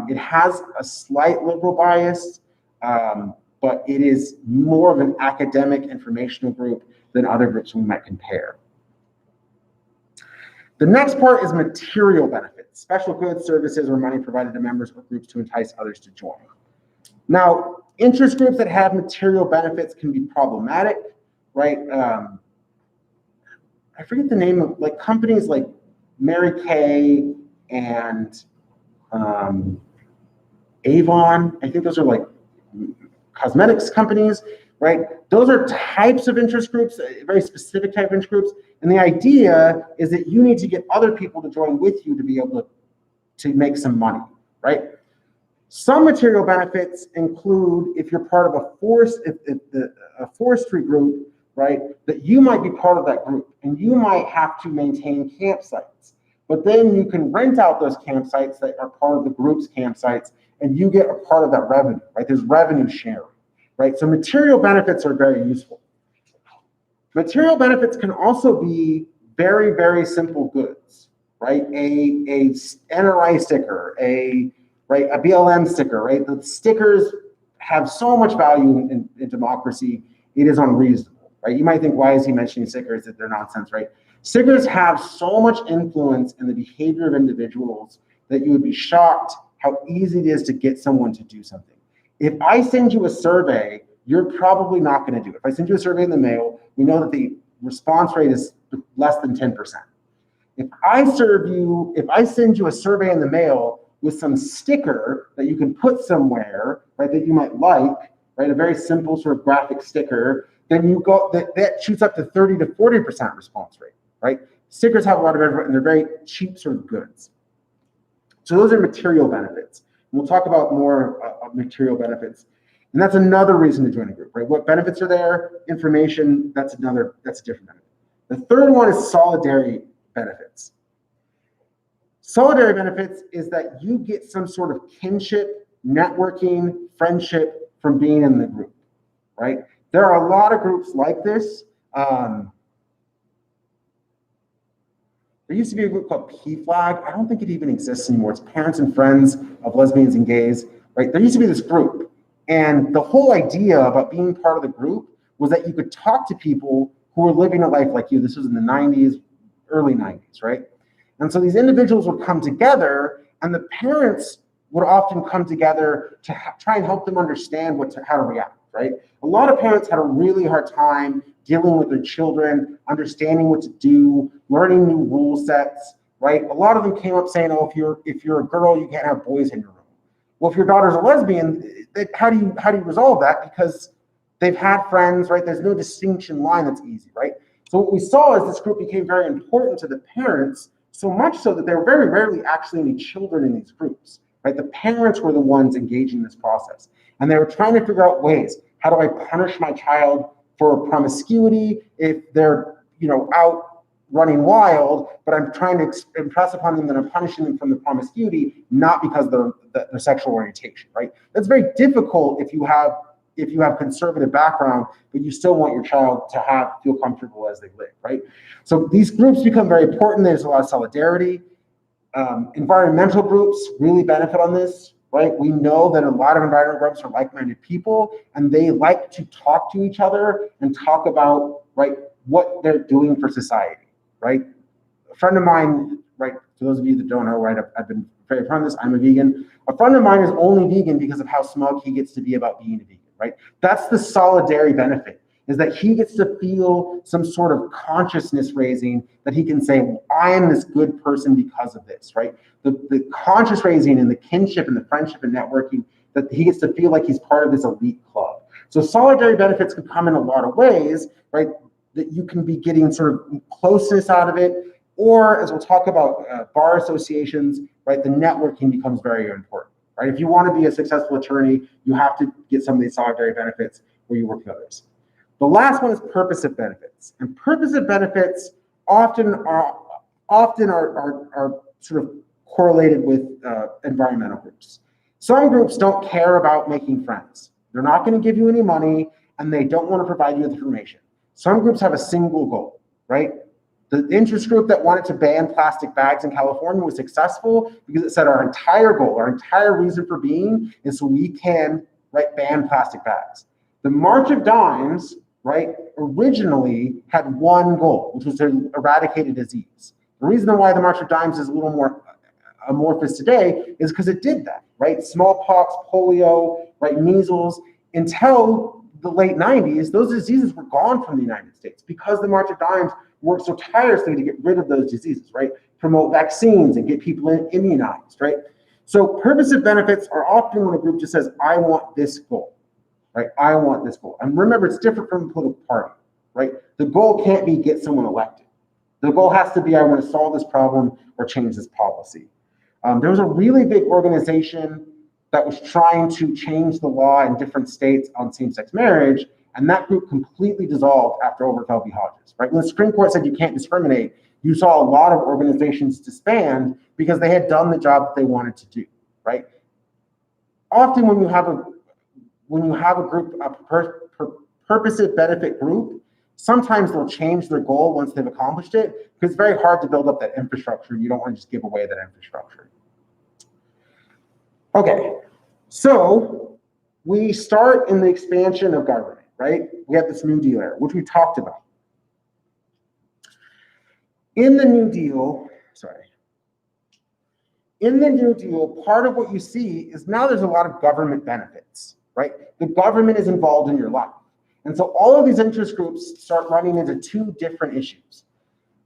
It has a slight liberal bias, but it is more of an academic informational group than other groups we might compare. The next part is material benefits, special goods, services, or money provided to members or groups to entice others to join. Now, interest groups that have material benefits can be problematic, right? I forget the name of, like, companies like Mary Kay and Avon. I think those are like cosmetics companies, right? Those are types of interest groups, very specific type of interest groups. And the idea is that you need to get other people to join with you to be able to make some money, right? Some material benefits include if you're part of a forestry group, right, that you might be part of that group and you might have to maintain campsites. But then you can rent out those campsites that are part of the group's campsites and you get a part of that revenue, right? There's revenue sharing, right? So material benefits are very useful. Material benefits can also be very, very simple goods, right? A NRI sticker, a BLM sticker, right? The stickers have so much value in democracy, it is unreasonable, right? You might think, why is he mentioning stickers, that they're nonsense, right? Stickers have so much influence in the behavior of individuals that you would be shocked how easy it is to get someone to do something. If I send you a survey, you're probably not going to do it. If I send you a survey in the mail, we know that the response rate is less than 10%. If I send you a survey in the mail with some sticker that you can put somewhere, right, that you might like, right, a very simple sort of graphic sticker, then that shoots up to 30 to 40% response rate, right? Stickers have a lot of effort and they're very cheap sort of goods. So those are material benefits. And we'll talk about more material benefits. And that's another reason to join a group, right? What benefits are there? Information, that's a different benefit. The third one is solidarity benefits. Solidarity benefits is that you get some sort of kinship, networking, friendship from being in the group, right? There are a lot of groups like this. There used to be a group called PFLAG. I don't think it even exists anymore. It's Parents and Friends of Lesbians and Gays, right? There used to be this group. And the whole idea about being part of the group was that you could talk to people who were living a life like you. This was in the 90s, early 90s, right? And so these individuals would come together and the parents would often come together to try and help them understand how to react, right? A lot of parents had a really hard time dealing with their children, understanding what to do, learning new rule sets, right? A lot of them came up saying, oh, if you're a girl, you can't have boys in your room. Well, if your daughter's a lesbian, how do you resolve that? Because they've had friends, right? There's no distinction line that's easy, right? So what we saw is this group became very important to the parents, so much so that there were very rarely actually any children in these groups, right? The parents were the ones engaging in this process. And they were trying to figure out ways. How do I punish my child for promiscuity if they're, out running wild, but I'm trying to impress upon them that I'm punishing them from the promiscuity, not because of their sexual orientation, right? That's very difficult if you have conservative background, but you still want your child to feel comfortable as they live, right? So these groups become very important. There's a lot of solidarity. Environmental groups really benefit on this, right? We know that a lot of environmental groups are like-minded people, and they like to talk to each other and talk about, right, what they're doing for society, right? A friend of mine right? For those of you that don't know, right, I've been very upfront this, I'm a vegan. A friend of mine is only vegan because of how smug he gets to be about being a vegan, right? That's the solidarity benefit, is that he gets to feel some sort of consciousness raising that he can say, well, I am this good person because of this, right? The conscious raising and the kinship and the friendship and networking, that he gets to feel like he's part of this elite club. So solidarity benefits can come in a lot of ways, right? That you can be getting sort of closeness out of it, or as we'll talk about bar associations, right? The networking becomes very important, right? If you want to be a successful attorney, you have to get some of these solidarity benefits where you work with others. The last one is purposive benefits, and purposive benefits often are sort of correlated with environmental groups. Some groups don't care about making friends. They're not going to give you any money, and they don't want to provide you with information. Some groups have a single goal, right? The interest group that wanted to ban plastic bags in California was successful because it said our entire goal, our entire reason for being is so we can, right, ban plastic bags. The March of Dimes, right, originally had one goal, which was to eradicate a disease. The reason why the March of Dimes is a little more amorphous today is because it did that, right? Smallpox, polio, right, measles, until the late 90s, those diseases were gone from the United States because the March of Dimes worked so tirelessly to get rid of those diseases, right? Promote vaccines and get people immunized, right? So purposive benefits are often when a group just says, I want this goal, right? I want this goal. And remember, it's different from a political party, right? The goal can't be get someone elected. The goal has to be, I want to solve this problem or change this policy. There was a really big organization that was trying to change the law in different states on same-sex marriage, and that group completely dissolved after Obergefell v. Hodges, right? When the Supreme Court said you can't discriminate, you saw a lot of organizations disband because they had done the job that they wanted to do, right? Often when you have a group, a purposive benefit group, sometimes they'll change their goal once they've accomplished it, because it's very hard to build up that infrastructure. You don't want to just give away that infrastructure. Okay, so we start in the expansion of government, right? We have this New Deal era, which we talked about. In the New Deal, part of what you see is now there's a lot of government benefits, right? The government is involved in your life. And so all of these interest groups start running into two different issues.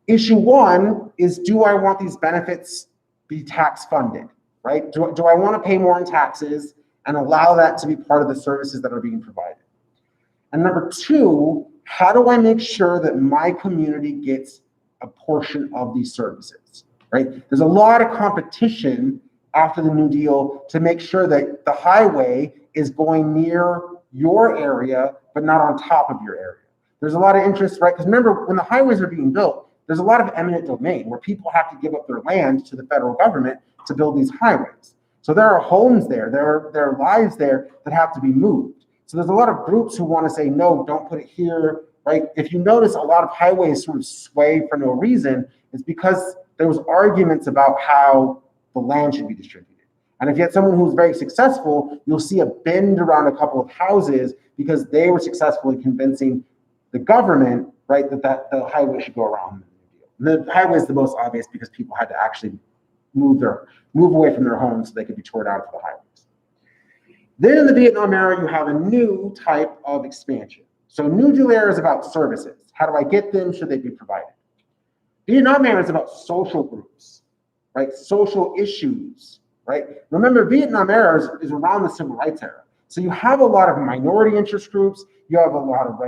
Issue one is, do I want these benefits be tax funded, right? Do I want to pay more in taxes and allow that to be part of the services that are being provided? And number two, how do I make sure that my community gets a portion of these services, right? There's a lot of competition after the New Deal to make sure that the highway is going near your area, but not on top of your area. There's a lot of interest, right? Because remember, when the highways are being built, there's a lot of eminent domain where people have to give up their land to the federal government to build these highways. So there are homes there, there are lives there that have to be moved. So there's a lot of groups who want to say, no, don't put it here, right? If you notice, a lot of highways sort of sway for no reason, it's because there was arguments about how the land should be distributed. And if you had someone who's very successful, you'll see a bend around a couple of houses because they were successful in convincing the government, right, that the highway should go around the New Deal. The highway is the most obvious because people had to actually move away from their homes so they could be toured out for the highways. Then in the Vietnam era, you have a new type of expansion. So New Deal era is about services. How do I get them? Should they be provided? Vietnam era is about social groups, right? Social issues, right? Remember, Vietnam era is around the civil rights era. So you have a lot of minority interest groups. You have a lot of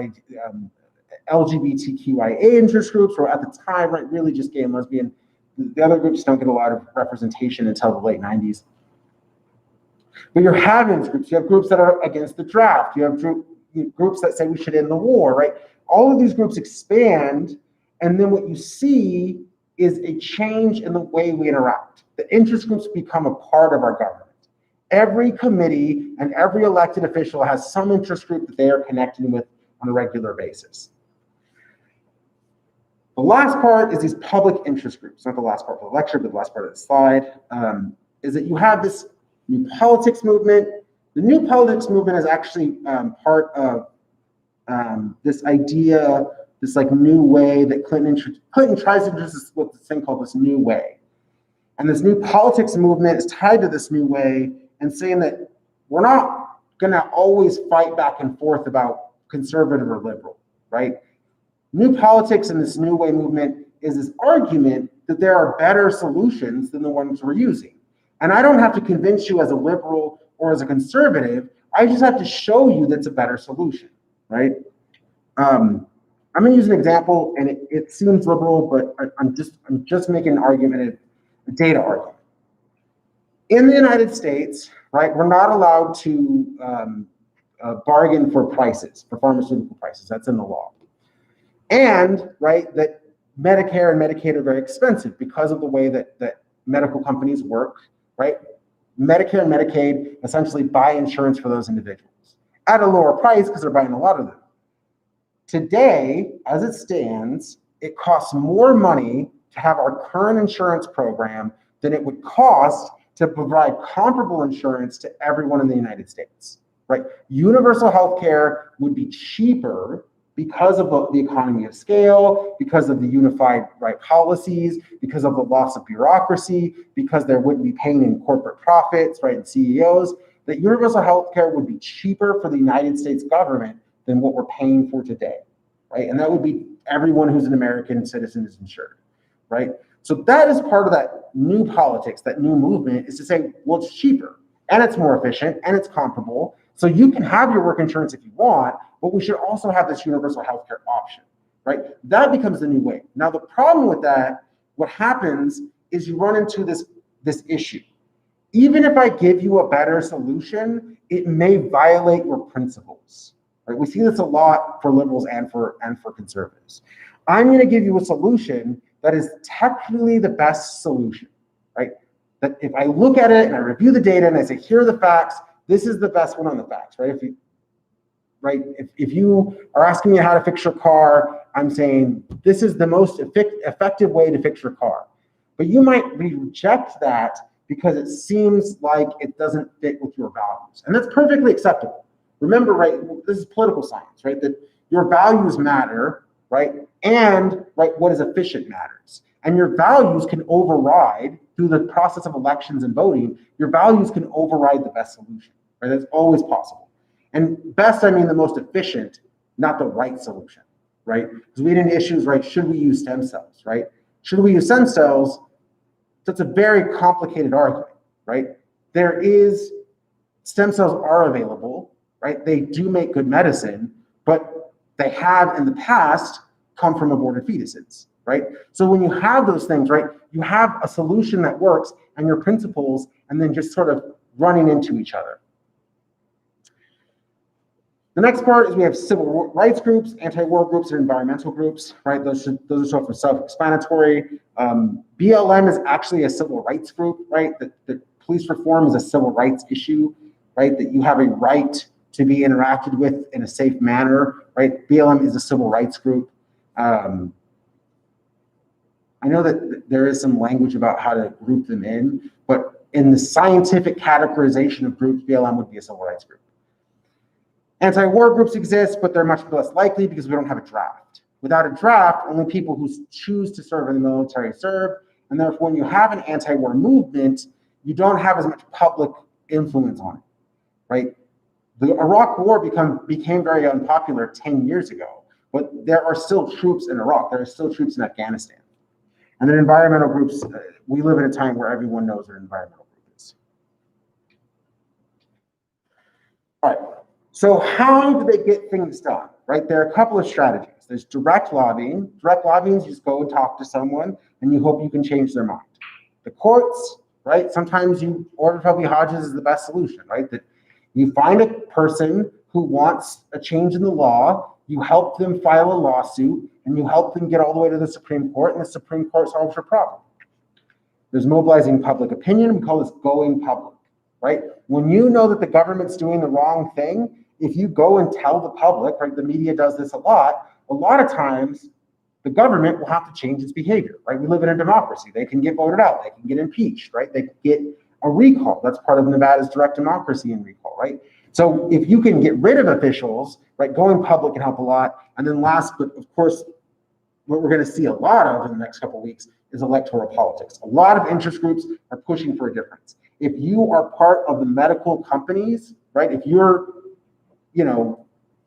LGBTQIA interest groups, or at the time, right, really just gay and lesbian. The other groups don't get a lot of representation until the late 90s. But you're having these groups. You have groups that are against the draft. You have groups that say we should end the war, right? All of these groups expand, and then what you see is a change in the way we interact. The interest groups become a part of our government. Every committee and every elected official has some interest group that they are connecting with on a regular basis. The last part is these public interest groups, not the last part of the lecture, but the last part of the slide, is that you have this new politics movement. The new politics movement is actually part of this idea, this like new way that Clinton tries to introduce this thing called this new way. And this new politics movement is tied to this new way and saying that we're not going to always fight back and forth about conservative or liberal, right? New politics and this new way movement is this argument that there are better solutions than the ones we're using. And I don't have to convince you as a liberal or as a conservative. I just have to show you that's a better solution, right? I'm going to use an example, and it seems liberal, but I'm just making an argument, a data argument. In the United States, right, we're not allowed to bargain for prices, for pharmaceutical prices. That's in the law. And, right, that Medicare and Medicaid are very expensive because of the way that medical companies work, right? Medicare and Medicaid essentially buy insurance for those individuals at a lower price because they're buying a lot of them. Today, as it stands, it costs more money to have our current insurance program than it would cost to provide comparable insurance to everyone in the United States, right? Universal health care would be cheaper because of the economy of scale, because of the unified right policies, because of the loss of bureaucracy, because there wouldn't be pain in corporate profits, right, and CEOs, that universal health care would be cheaper for the United States government than what we're paying for today, right? And that would be everyone who's an American citizen is insured, right? So that is part of that new politics, that new movement, is to say, well, it's cheaper and it's more efficient and it's comparable. So you can have your work insurance if you want, but we should also have this universal healthcare option, right? That becomes the new way. Now, the problem with that, what happens is you run into this issue. Even if I give you a better solution, it may violate your principles, right? We see this a lot for liberals and for conservatives. I'm going to give you a solution that is technically the best solution, right? That if I look at it and I review the data and I say, here are the facts, this is the best one on the facts, right? If you are asking me how to fix your car, I'm saying this is the most effective way to fix your car. But you might reject that because it seems like it doesn't fit with your values. And that's perfectly acceptable. Remember, right, this is political science, right? That your values matter, right? And right, what is efficient matters. And your values can override, through the process of elections and voting, your values can override the best solution, right? That's always possible. And best, I mean the most efficient, not the right solution, right? Because we had issues, right? Should we use stem cells, right? Should we use stem cells? That's a very complicated argument, right? Stem cells are available, right? They do make good medicine, but they have in the past come from aborted fetuses, right? So when you have those things, right, you have a solution that works and your principles, and then just sort of running into each other. The next part is we have civil rights groups, anti-war groups, and environmental groups, right? Those are sort of self-explanatory. BLM is actually a civil rights group, right? The police reform is a civil rights issue, right? That you have a right to be interacted with in a safe manner, right? BLM is a civil rights group. I know that there is some language about how to group them in, but in the scientific categorization of groups, BLM would be a civil rights group. Anti-war groups exist, but they're much less likely because we don't have a draft. Without a draft, only people who choose to serve in the military serve, and therefore when you have an anti-war movement, you don't have as much public influence on it, right? The Iraq War became very unpopular 10 years ago, but there are still troops in Iraq. There are still troops in Afghanistan. And then environmental groups, we live in a time where everyone knows what an environmental group is. All right, so how do they get things done, right? There are a couple of strategies. There's direct lobbying. Direct lobbying is you just go and talk to someone and you hope you can change their mind. The courts, right? Sometimes you order public Hodges is the best solution, right? That you find a person who wants a change in the law, you help them file a lawsuit, and you help them get all the way to the Supreme Court, and the Supreme Court solves your problem. There's mobilizing public opinion. We call this going public, right? When you know that the government's doing the wrong thing, if you go and tell the public, right, the media does this a lot of times the government will have to change its behavior, right? We live in a democracy. They can get voted out. They can get impeached, right? They can get a recall. That's part of Nevada's direct democracy and recall, right? So if you can get rid of officials, right, going public can help a lot. And then last, but of course, what we're going to see a lot of in the next couple of weeks is electoral politics. A lot of interest groups are pushing for a difference. If you are part of the medical companies, right? If you're,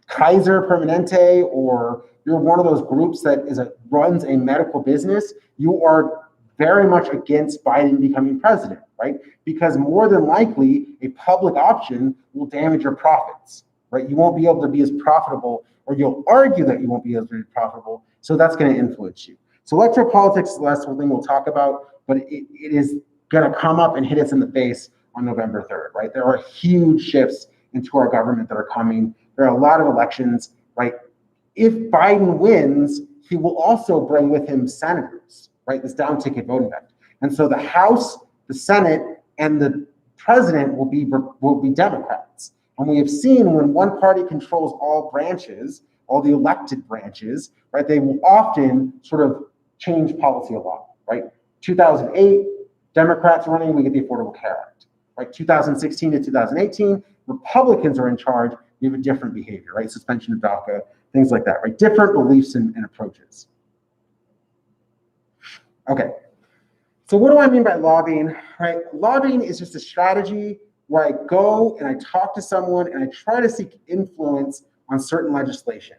Kaiser Permanente, or you're one of those groups that runs a medical business, you are very much against Biden becoming president, right? Because more than likely, a public option will damage your profits, right? You won't be able to be as profitable, or you'll argue that you won't be able to be profitable, so that's going to influence you. So electoral politics is the last thing we'll talk about, but it is going to come up and hit us in the face on November 3rd, right? There are huge shifts into our government that are coming. There are a lot of elections, right? If Biden wins, he will also bring with him senators, right? This down ticket voting act. And so the House, the Senate, and the president will be Democrats. And we have seen when one party controls all branches, all the elected branches, right, they will often sort of change policy a lot, right? 2008, Democrats running, we get the Affordable Care Act, right? 2016 to 2018, Republicans are in charge, we have a different behavior, right? Suspension of DACA, things like that, right? Different beliefs and approaches. Okay, so what do I mean by lobbying, right? Lobbying is just a strategy where I go and I talk to someone and I try to seek influence on certain legislation.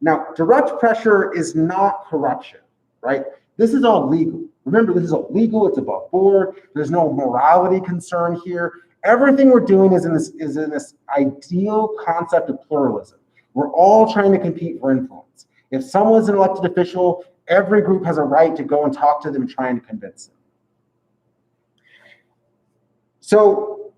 Now, direct pressure is not corruption, right? This is all legal. Remember, this is all legal, it's above board, there's no morality concern here. Everything we're doing is in this ideal concept of pluralism. We're all trying to compete for influence. If someone's an elected official, every group has a right to go and talk to them and try and convince them. So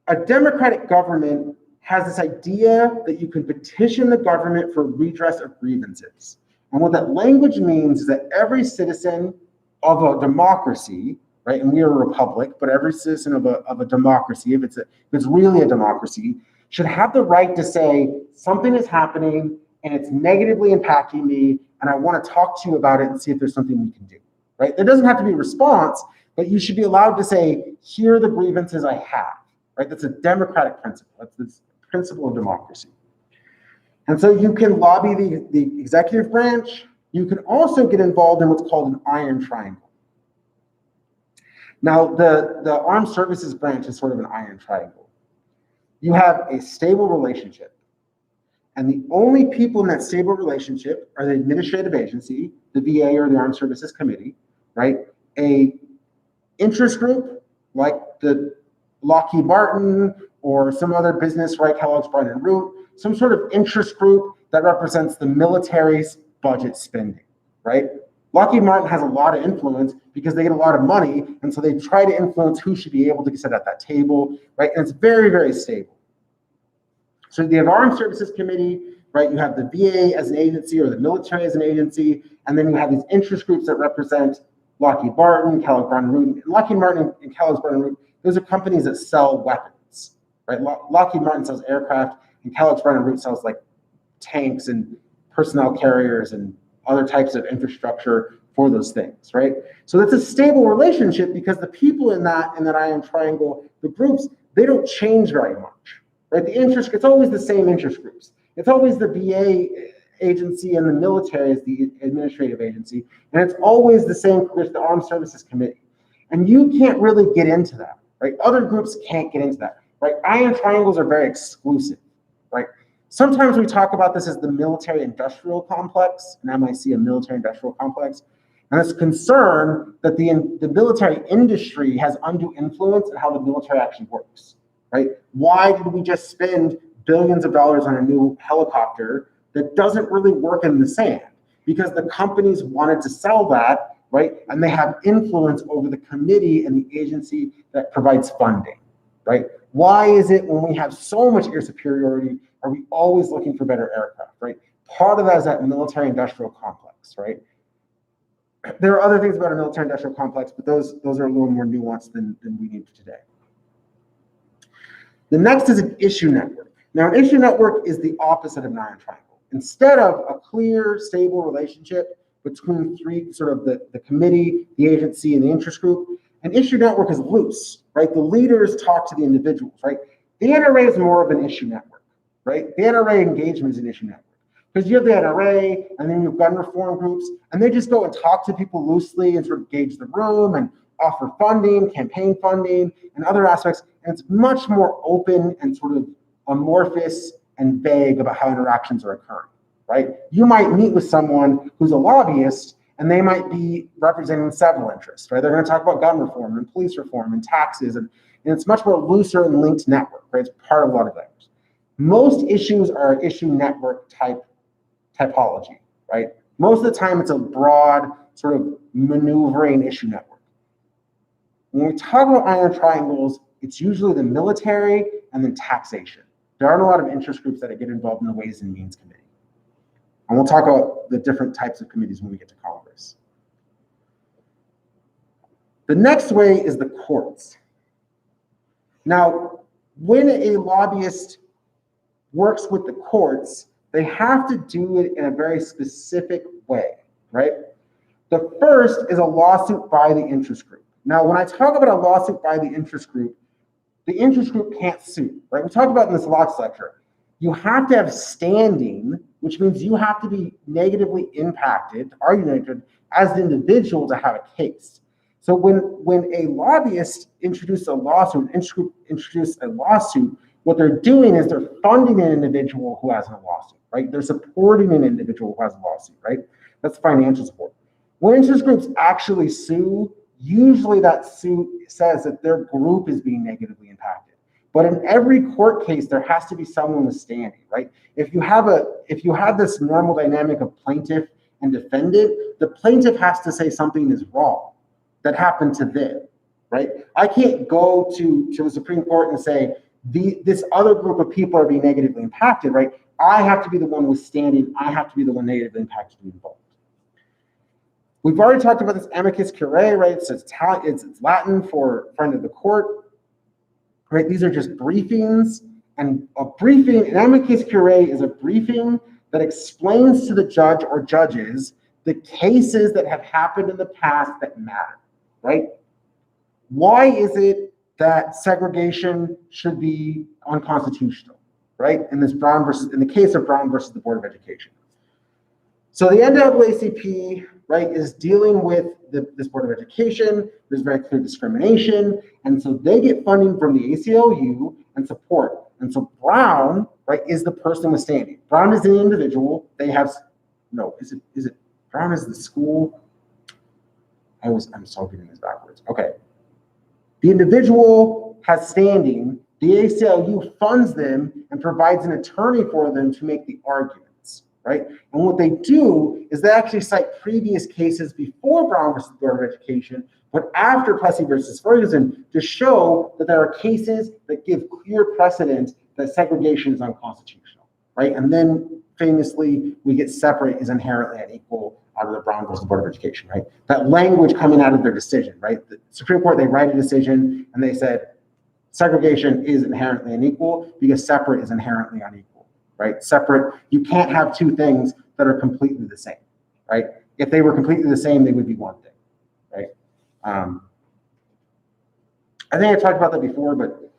a democratic government has this idea that you can petition the government for redress of grievances. And what that language means is that every citizen of a democracy, right, and we are a republic, but every citizen of a democracy, if it's really a democracy, should have the right to say, something is happening and it's negatively impacting me, and I want to talk to you about it and see if there's something we can do, right? There doesn't have to be a response, but you should be allowed to say, here are the grievances I have, right? That's a democratic principle. That's the principle of democracy. And so you can lobby the executive branch. You can also get involved in what's called an iron triangle. Now, the armed services branch is sort of an iron triangle. You have a stable relationship, and the only people in that stable relationship are the administrative agency, the VA or the Armed Services Committee, right? A interest group like the Lockheed Martin or some other business, right? Kellogg's, Bryant & Root, some sort of interest group that represents the military's budget spending, right? Lockheed Martin has a lot of influence because they get a lot of money, and so they try to influence who should be able to sit at that table, right? And it's very, very stable. So you have Armed Services Committee, right? You have the VA as an agency or the military as an agency, and then you have these interest groups that represent Lockheed Martin, Kellogg, Bryant & Root. Lockheed Martin and Kellogg's, Bryant & Root, those are companies that sell weapons, right? Lockheed Martin sells aircraft, and Kellogg's, Bryant & Root sells like tanks and personnel carriers and other types of infrastructure for those things, right? So that's a stable relationship because the people in that iron triangle, the groups, they don't change very much, right? It's always the same interest groups. It's always the VA agency and the military is the administrative agency, and it's always the same with the Armed Services Committee. And you can't really get into that, right? Other groups can't get into that, right? Iron triangles are very exclusive, right? Sometimes we talk about this as the military-industrial complex, an MIC, a military-industrial complex, and it's concern that the military industry has undue influence in how the military actually works, right? Why did we just spend billions of dollars on a new helicopter that doesn't really work in the sand? Because the companies wanted to sell that, right? And they have influence over the committee and the agency that provides funding, right? Why is it when we have so much air superiority, are we always looking for better aircraft, right? Part of that is that military-industrial complex, right? There are other things about a military-industrial complex, but those are a little more nuanced than we need today. The next is an issue network. Now, an issue network is the opposite of an iron triangle. Instead of a clear, stable relationship between three, sort of the committee, the agency, and the interest group, an issue network is loose, right? The leaders talk to the individuals, right? The NRA is more of an issue network, right? The NRA engagement is an issue network. Because you have the NRA, and then you have gun reform groups, and they just go and talk to people loosely and sort of gauge the room and offer funding, campaign funding, and other aspects. And it's much more open and sort of amorphous and vague about how interactions are occurring, right? You might meet with someone who's a lobbyist, and they might be representing several interests, right? They're going to talk about gun reform and police reform and taxes, and it's much more looser and linked network, right? It's part of a lot of things. Most issues are issue network typology, right? Most of the time, it's a broad sort of maneuvering issue network. When we talk about iron triangles, it's usually the military and then taxation. There aren't a lot of interest groups that get involved in the Ways and Means Committee. And we'll talk about the different types of committees when we get to Congress. The next way is the courts. Now, when a lobbyist works with the courts, they have to do it in a very specific way, right? The first is a lawsuit by the interest group. Now, when I talk about a lawsuit by the interest group can't sue, right? We talked about in this law lecture. You have to have standing, which means you have to be negatively impacted, argued as an individual to have a case. So when a lobbyist introduces a lawsuit, what they're doing is they're funding an individual who has a lawsuit, right? They're supporting an individual who has a lawsuit, right? That's financial support. When interest groups actually sue, usually that suit says that their group is being negatively impacted. But in every court case, there has to be someone with standing, right? If you have this normal dynamic of plaintiff and defendant, the plaintiff has to say something is wrong that happened to them, right? I can't go to the Supreme Court and say, this other group of people are being negatively impacted, right? I have to be the one with standing. I have to be the one negatively impacted to be involved. We've already talked about this amicus curiae, right? So it's Latin for friend of the court, right? These are just briefings, and an amicus curiae is a briefing that explains to the judge or judges the cases that have happened in the past that matter, right? Why is it that segregation should be unconstitutional, right? In the case of Brown versus the Board of Education. So the NAACP, right, is dealing with this Board of Education. There's very clear discrimination, and so they get funding from the ACLU and support. And so Brown, right, is the person with standing. Brown is the individual. Is it Brown is the school? I'm so getting this backwards. Okay. The individual has standing. The ACLU funds them and provides an attorney for them to make the arguments, right? And what they do is they actually cite previous cases before Brown versus the Board of Education, but after Plessy versus Ferguson, to show that there are cases that give clear precedent that segregation is unconstitutional, right? And then famously, we get separate is inherently unequal out of the Brown versus the Board of Education, right? That language coming out of their decision, right? The Supreme Court, they write a decision and they said, segregation is inherently unequal because separate is inherently unequal, right? Separate, you can't have two things that are completely the same, right? If they were completely the same, they would be one thing, right? I think I talked about that before, but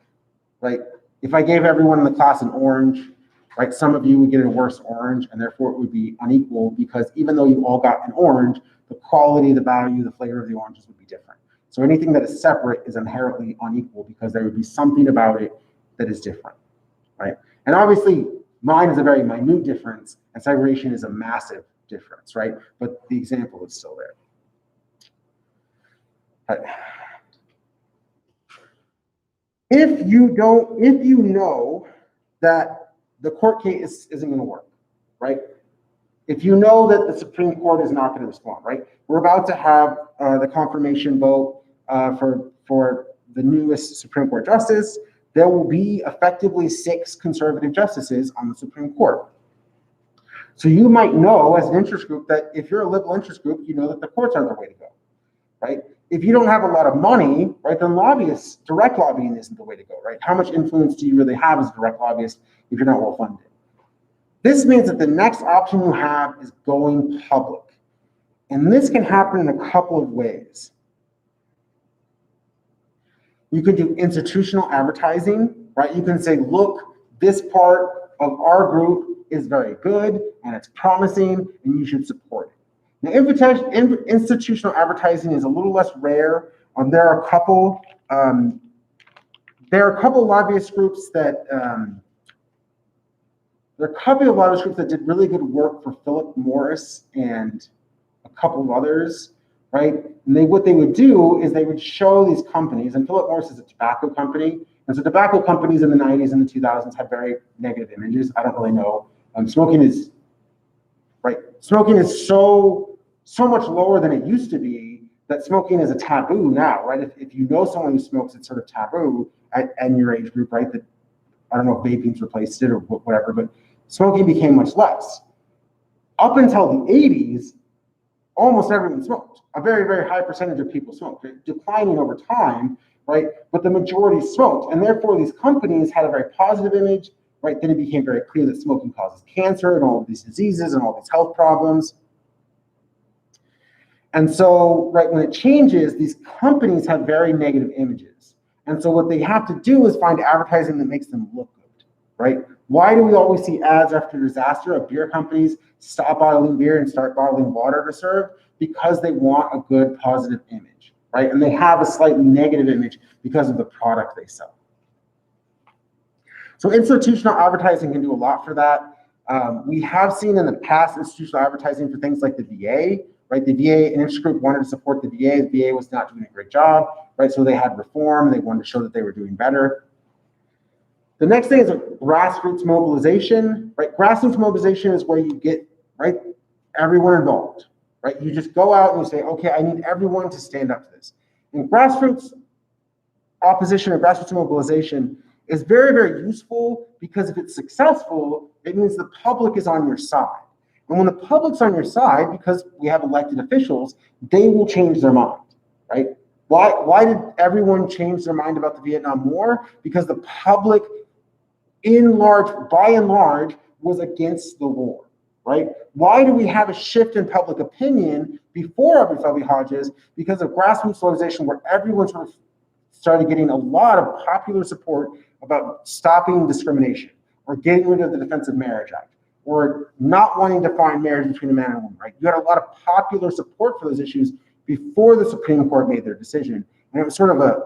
like, if I gave everyone in the class an orange, right, some of you would get a worse orange, and therefore it would be unequal because even though you all got an orange, the quality, the value, the flavor of the oranges would be different. So anything that is separate is inherently unequal because there would be something about it that is different, right? And obviously, mine is a very minute difference, and segregation is a massive difference, right? But the example is still there. If you know that the court case isn't going to work, right? If you know that the Supreme Court is not going to respond, right? We're about to have the confirmation vote for the newest Supreme Court justice. There will be effectively 6 conservative justices on the Supreme Court. So you might know as an interest group that if you're a liberal interest group, you know that the courts are the way to go, right? If you don't have a lot of money, right, then direct lobbying isn't the way to go, right? How much influence do you really have as a direct lobbyist if you're not well funded? This means that the next option you have is going public. And this can happen in a couple of ways. You could do institutional advertising, right? You can say, look, this part of our group is very good and it's promising and you should support it. Now, institutional advertising is a little less rare. There are a couple lobbyist groups that did really good work for Philip Morris and a couple of others, right? And what they would do is they would show these companies, and Philip Morris is a tobacco company, and so tobacco companies in the 90s and the 2000s had very negative images. I don't really know. Smoking is so much lower than it used to be that smoking is a taboo now, right? If you know someone who smokes, it's sort of taboo at your age group, right? That I don't know if vaping's replaced it or whatever, but smoking became much less. Up until the 80s, almost everyone smoked. A very, very high percentage of people smoked, declining over time, right? But the majority smoked, and therefore these companies had a very positive image, right? Then it became very clear that smoking causes cancer and all of these diseases and all these health problems. And so, right, when it changes, these companies have very negative images. And so what they have to do is find advertising that makes them look good, right? Why do we always see ads after disaster of beer companies stop bottling beer and start bottling water to serve? Because they want a good, positive image, right? And they have a slightly negative image because of the product they sell. So institutional advertising can do a lot for that. We have seen in the past institutional advertising for things like the VA, right? The VA, an interest group wanted to support the VA. The VA was not doing a great job, right? So they had reform. They wanted to show that they were doing better. The next thing is a grassroots mobilization, right? Grassroots mobilization is where you get, right, everyone involved, right? You just go out and you say, okay, I need everyone to stand up to this. And grassroots opposition or grassroots mobilization is very, very useful because if it's successful, it means the public is on your side. And when the public's on your side, because we have elected officials, they will change their mind, right? Why did everyone change their mind about the Vietnam War? Because the public, by and large, was against the war, right? Why do we have a shift in public opinion before Abu Dhabi Hodges? Because of grassroots mobilization, where everyone sort of started getting a lot of popular support about stopping discrimination or getting rid of the Defense of Marriage Act, or not wanting to find marriage between a man and a woman, right? You had a lot of popular support for those issues before the Supreme Court made their decision. And it was sort of a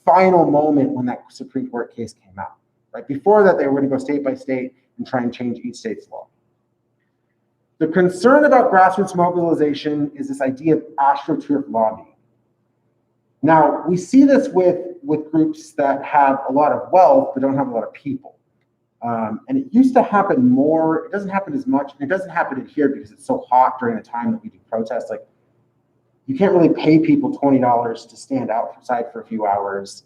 final moment when that Supreme Court case came out, right? Before that, they were going to go state by state and try and change each state's law. The concern about grassroots mobilization is this idea of astroturf lobbying. Now, we see this with groups that have a lot of wealth but don't have a lot of people. And it used to happen more. It doesn't happen as much. And it doesn't happen here because it's so hot during the time that we do protests. Like, you can't really pay people $20 to stand outside for a few hours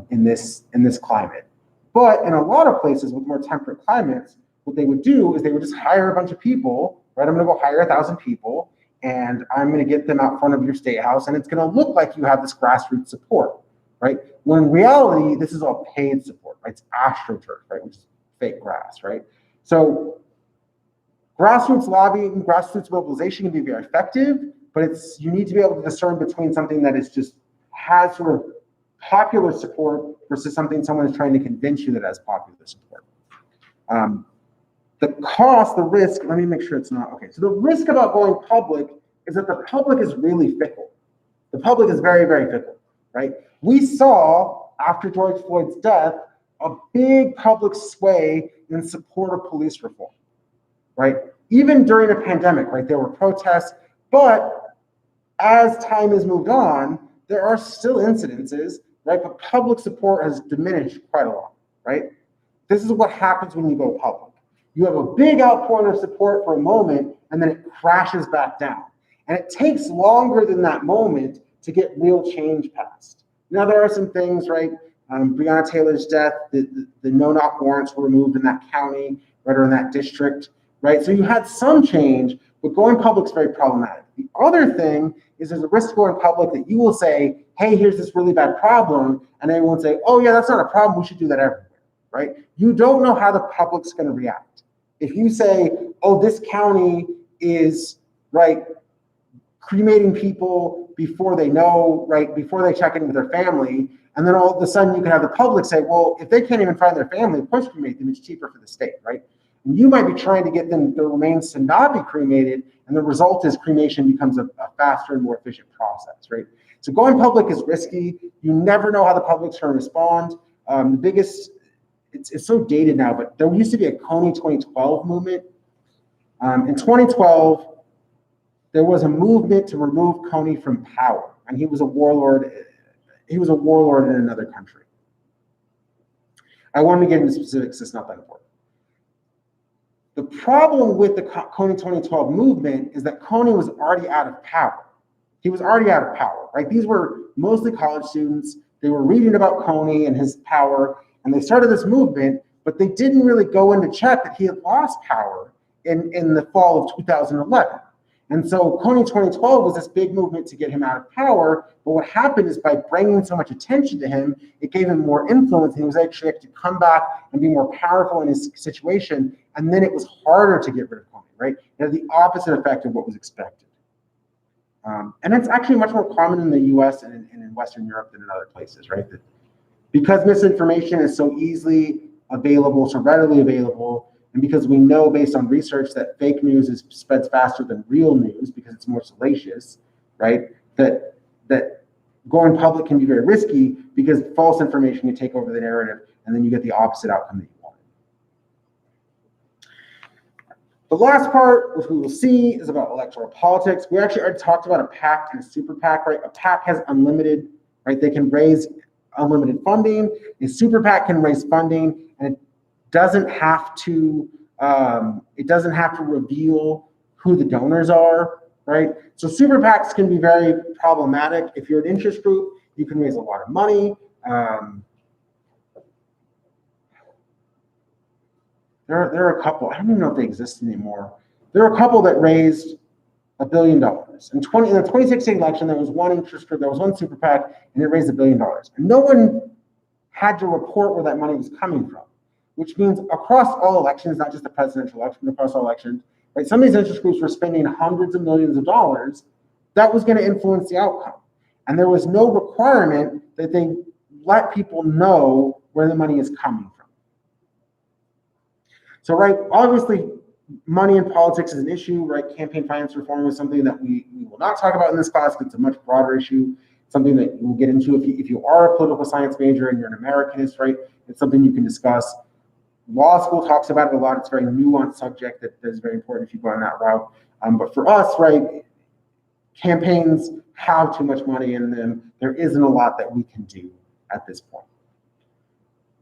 in this climate. But in a lot of places with more temperate climates, what they would do is they would just hire a bunch of people, right? I'm going to go hire 1,000 people, and I'm going to get them out front of your state house, and it's going to look like you have this grassroots support, right? When in reality, this is all paid support, right? It's astroturf, right? Which is fake grass, right? So grassroots lobbying, grassroots mobilization can be very effective, but you need to be able to discern between something that is just has sort of popular support versus something someone is trying to convince you that has popular support. The cost, the risk, let me make sure it's not, okay. So the risk about going public is that the public is really fickle. The public is very, very fickle, right? We saw, after George Floyd's death, a big public sway in support of police reform, right? Even during a pandemic, right? There were protests, but as time has moved on, there are still incidences, right? But public support has diminished quite a lot, right? This is what happens when you go public. You have a big outpouring of support for a moment, and then it crashes back down. And it takes longer than that moment to get real change passed. Now, there are some things, right? Breonna Taylor's death, the no-knock warrants were removed in that county, right, or in that district, right? So you had some change, but going public is very problematic. The other thing is there's a risk of going public that you will say, hey, here's this really bad problem, and everyone will say, oh yeah, that's not a problem, we should do that everywhere, right? You don't know how the public's gonna react. If you say, oh, this county is, right, cremating people before they know, right, before they check in with their family, and then all of a sudden you can have the public say, well, if they can't even find their family, of course cremate them, it's cheaper for the state, right? And you might be trying to get their remains to not be cremated, and the result is cremation becomes a faster and more efficient process, right? So going public is risky. You never know how the public's going to respond. The biggest, it's so dated now, but there used to be a Kony 2012 movement. In 2012, there was a movement to remove Kony from power, and he was a warlord. He was a warlord in another country. I wanted to get into specifics. It's not that important. The problem with the Kony 2012 movement is that Kony was already out of power. He was already out of power, right? These were mostly college students. They were reading about Kony and his power, and they started this movement, but they didn't really go in to check that he had lost power in the fall of 2011. And so Kony 2012 was this big movement to get him out of power, but what happened is by bringing so much attention to him, it gave him more influence, and he was actually able to come back and be more powerful in his situation, and then it was harder to get rid of Kony, right? It had the opposite effect of what was expected. And it's actually much more common in the US and in Western Europe than in other places, right? Because misinformation is so easily available, so readily available, and because we know based on research that fake news spreads faster than real news because it's more salacious, right? That going public can be very risky because false information can take over the narrative and then you get the opposite outcome that you want. The last part, which we will see, is about electoral politics. We actually already talked about a PAC and a super PAC, right? A PAC has unlimited, right? They can raise unlimited funding. A super PAC can raise funding, and it doesn't have to reveal who the donors are, right? So super PACs can be very problematic. If you're an interest group, you can raise a lot of money. There are a couple, I don't even know if they exist anymore. There are a couple that raised $1 billion. In the 2016 election, there was one interest group, there was one super PAC, and it raised $1 billion. And no one had to report where that money was coming from, which means across all elections, not just the presidential election, but across all elections, right? Some of these interest groups were spending hundreds of millions of dollars. That was going to influence the outcome. And there was no requirement that they let people know where the money is coming from. So, right, obviously, money in politics is an issue, right? Campaign finance reform is something that we will not talk about in this class, but it's a much broader issue, something that we'll get into if you are a political science major and you're an Americanist, right? It's something you can discuss. Law school talks about it a lot. It's a very nuanced subject that is very important if you go on that route. But for us, right, campaigns have too much money in them. There isn't a lot that we can do at this point.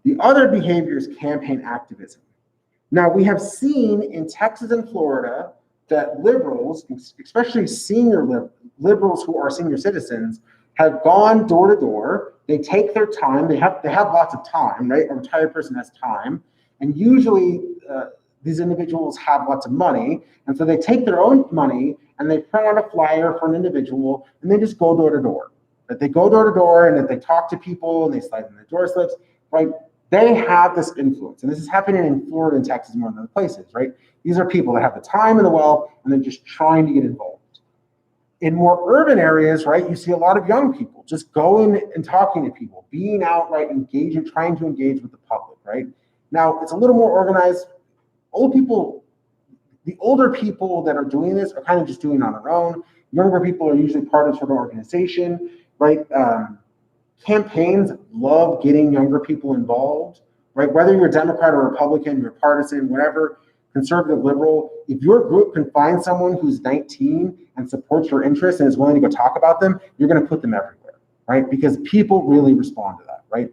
The other behavior is campaign activism. Now, we have seen in Texas and Florida that liberals, especially senior liberals who are senior citizens, have gone door to door. They take their time. They have lots of time, right? A retired person has time. And usually these individuals have lots of money. And so they take their own money and they print out a flyer for an individual and they just go door to door. That they go door to door and that they talk to people and they slide in the door slips, right? They have this influence. And this is happening in Florida and Texas more than other places, right? These are people that have the time and the wealth and they're just trying to get involved. In more urban areas, right, you see a lot of young people just going and talking to people, being outright engaging, trying to engage with the public, right? Now, it's a little more organized. The older people that are doing this are kind of just doing it on their own. Younger people are usually part of sort of organization, right? Campaigns love getting younger people involved, right? Whether you're a Democrat or Republican, you're partisan, whatever, conservative, liberal, if your group can find someone who's 19 and supports your interests and is willing to go talk about them, you're going to put them everywhere, right? Because people really respond to that, right?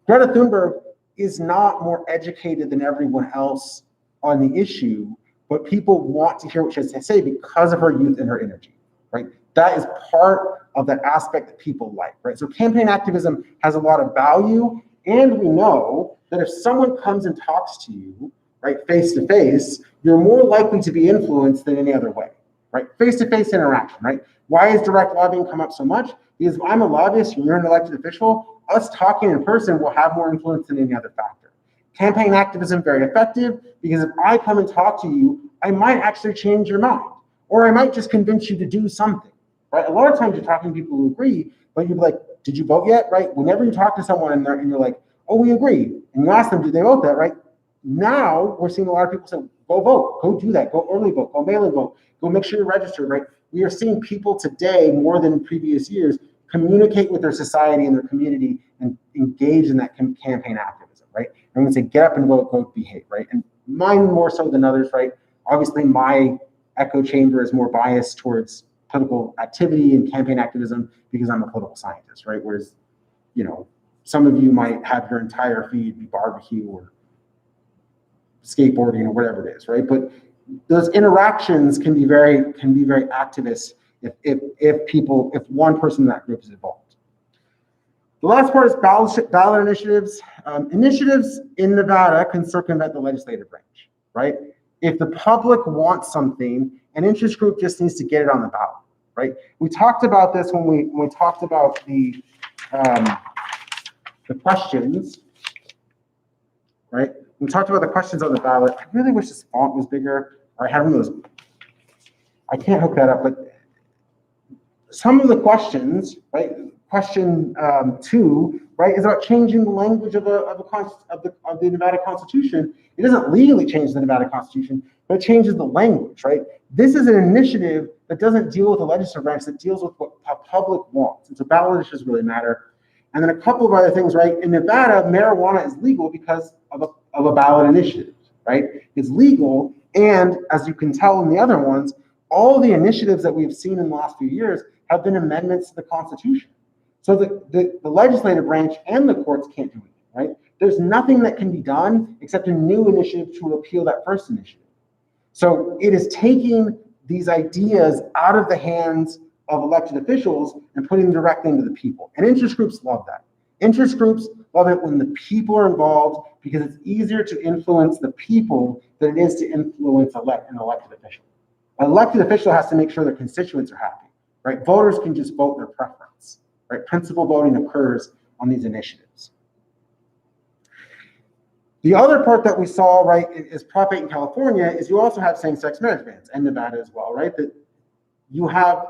Greta Thunberg is not more educated than everyone else on the issue, but people want to hear what she has to say because of her youth and her energy, right? That is part of that aspect that people like, right? So campaign activism has a lot of value, and we know that if someone comes and talks to you, right, face to face, you're more likely to be influenced than any other way, right? Face-to-face interaction, right? Why has direct lobbying come up so much? Because if I'm a lobbyist and you're an elected official, us talking in person will have more influence than any other factor. Campaign activism, very effective, because if I come and talk to you, I might actually change your mind, or I might just convince you to do something, right? A lot of times you're talking to people who agree, but you're like, did you vote yet, right? Whenever you talk to someone and you're like, oh, we agree, and you ask them, did they vote that, right? now we're seeing a lot of people say, go vote, go do that, go early vote, go mail-in vote, go make sure you're registered, right? We are seeing people today, more than in previous years, communicate with their society and their community and engage in that campaign activism, right? I'm gonna say, get up and vote, go behave, right? And mine more so than others, right? Obviously, my echo chamber is more biased towards political activity and campaign activism because I'm a political scientist, right? Whereas, you know, some of you might have your entire feed be barbecue or skateboarding or whatever it is, right? But those interactions can be very activist if one person in that group is involved. The last part is ballot initiatives. Initiatives in Nevada can circumvent the legislative branch, right? If the public wants something, an interest group just needs to get it on the ballot, right? We talked about this when we talked about the questions, right? We talked about the questions on the ballot. I really wish this font was bigger, or I had one of those. I can't hook that up, but some of the questions, right? Question 2, right, is about changing the language of the Nevada Constitution. It doesn't legally change the Nevada Constitution, but it changes the language, right? This is an initiative that doesn't deal with the legislative branch, that deals with what the public wants. And so ballot issues really matter. And then a couple of other things, right? In Nevada, marijuana is legal because of a ballot initiative, right? It's legal, and as you can tell in the other ones, all the initiatives that we've seen in the last few years have been amendments to the Constitution. So the legislative branch and the courts can't do it, right? There's nothing that can be done except a new initiative to repeal that first initiative. So it is taking these ideas out of the hands of elected officials and putting them directly into the people. And interest groups love that. Interest groups love it when the people are involved because it's easier to influence the people than it is to influence an elected official. An elected official has to make sure their constituents are happy, right? Voters can just vote their preference, right? Principal voting occurs on these initiatives. The other part that we saw, right, is Prop 8 in California is you also have same-sex marriage bans, and Nevada as well, right? That you have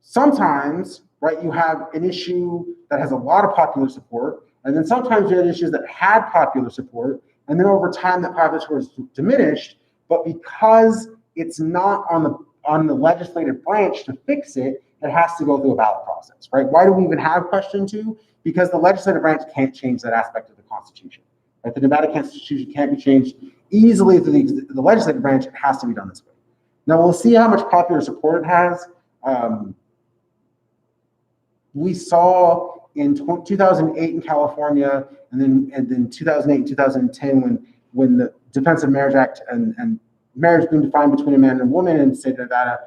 sometimes, right, you have an issue that has a lot of popular support, and then sometimes you have issues that had popular support, and then over time that popular support is diminished, but because it's not on the legislative branch to fix it, it has to go through a ballot process, right? Why do we even have question 2? Because the legislative branch can't change that aspect of the Constitution. Right? The Nevada Constitution can't be changed easily through the legislative branch. It has to be done this way. Now we'll see how much popular support it has. We saw in 2008 in California, and then 2008 and 2010 when the Defense of Marriage Act and marriage being defined between a man and a woman in the state of Nevada,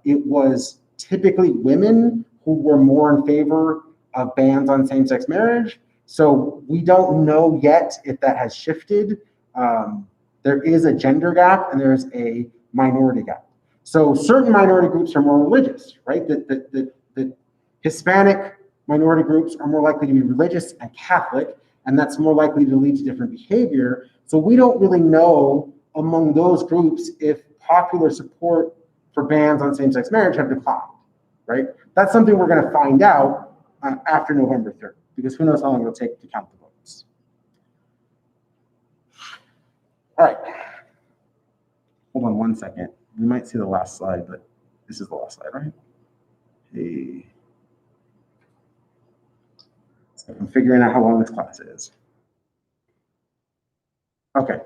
it was typically women who were more in favor of bans on same-sex marriage. So we don't know yet if that has shifted. There is a gender gap and there's a minority gap. So certain minority groups are more religious, right? The Hispanic minority groups are more likely to be religious and Catholic, and that's more likely to lead to different behavior. So we don't really know among those groups if popular support for bans on same-sex marriage have declined, right? That's something we're going to find out after November 3rd, because who knows how long it'll take to count the votes. All right. Hold on one second. We might see the last slide, but this is the last slide, right? Hey. So I'm figuring out how long this class is. Okay.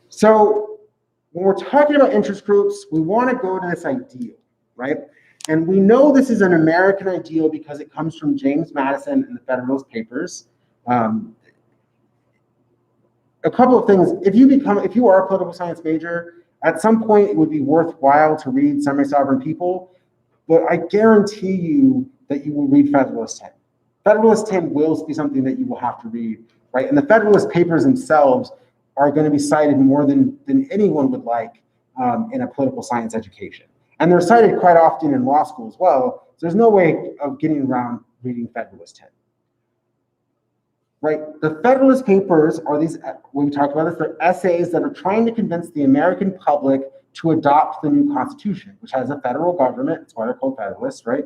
So when we're talking about interest groups, we want to go to this ideal, right? And we know this is an American ideal because it comes from James Madison and the Federalist Papers. A couple of things. If you are a political science major, at some point it would be worthwhile to read Semi-Sovereign People, but I guarantee you that you will read Federalist 10. Federalist 10 will be something that you will have to read, right? And the Federalist Papers themselves are going to be cited more than anyone would like in a political science education. And they're cited quite often in law school as well. So there's no way of getting around reading Federalist 10. Right? The Federalist Papers are these, when we talked about this, they're essays that are trying to convince the American public to adopt the new Constitution, which has a federal government. That's why they're called Federalists, right?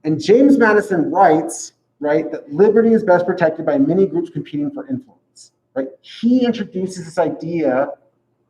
And James Madison writes right, that liberty is best protected by many groups competing for influence, right? He introduces this idea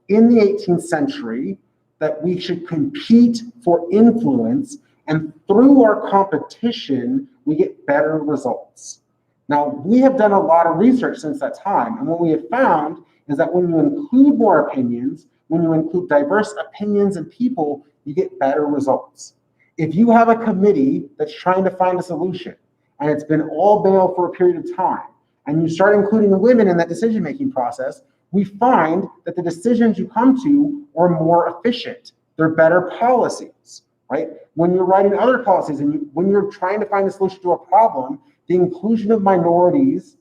in the 18th century that we should compete for influence, and through our competition, we get better results. Now, we have done a lot of research since that time, and what we have found is that when you include more opinions, when you include diverse opinions and people, you get better results. If you have a committee that's trying to find a solution, and it's been all male for a period of time, and you start including women in that decision-making process, we find that the decisions you come to are more efficient. They're better policies, right? When you're writing other policies and when you're trying to find a solution to a problem, the inclusion of minorities,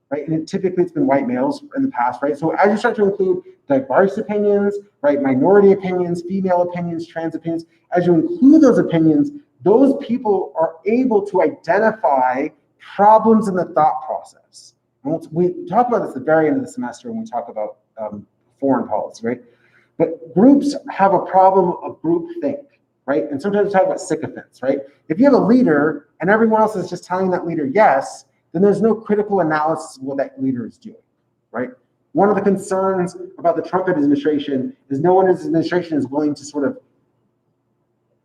right? And typically it's been white males in the past, right? So as you start to include diverse opinions, right? Minority opinions, female opinions, trans opinions, as you include those opinions, those people are able to identify problems in the thought process. And we talk about this at the very end of the semester when we talk about foreign policy, right? But groups have a problem of groupthink, right? And sometimes we talk about sycophants, right? If you have a leader and everyone else is just telling that leader yes, then there's no critical analysis of what that leader is doing, right? One of the concerns about the Trump administration is no one in his administration is willing to sort of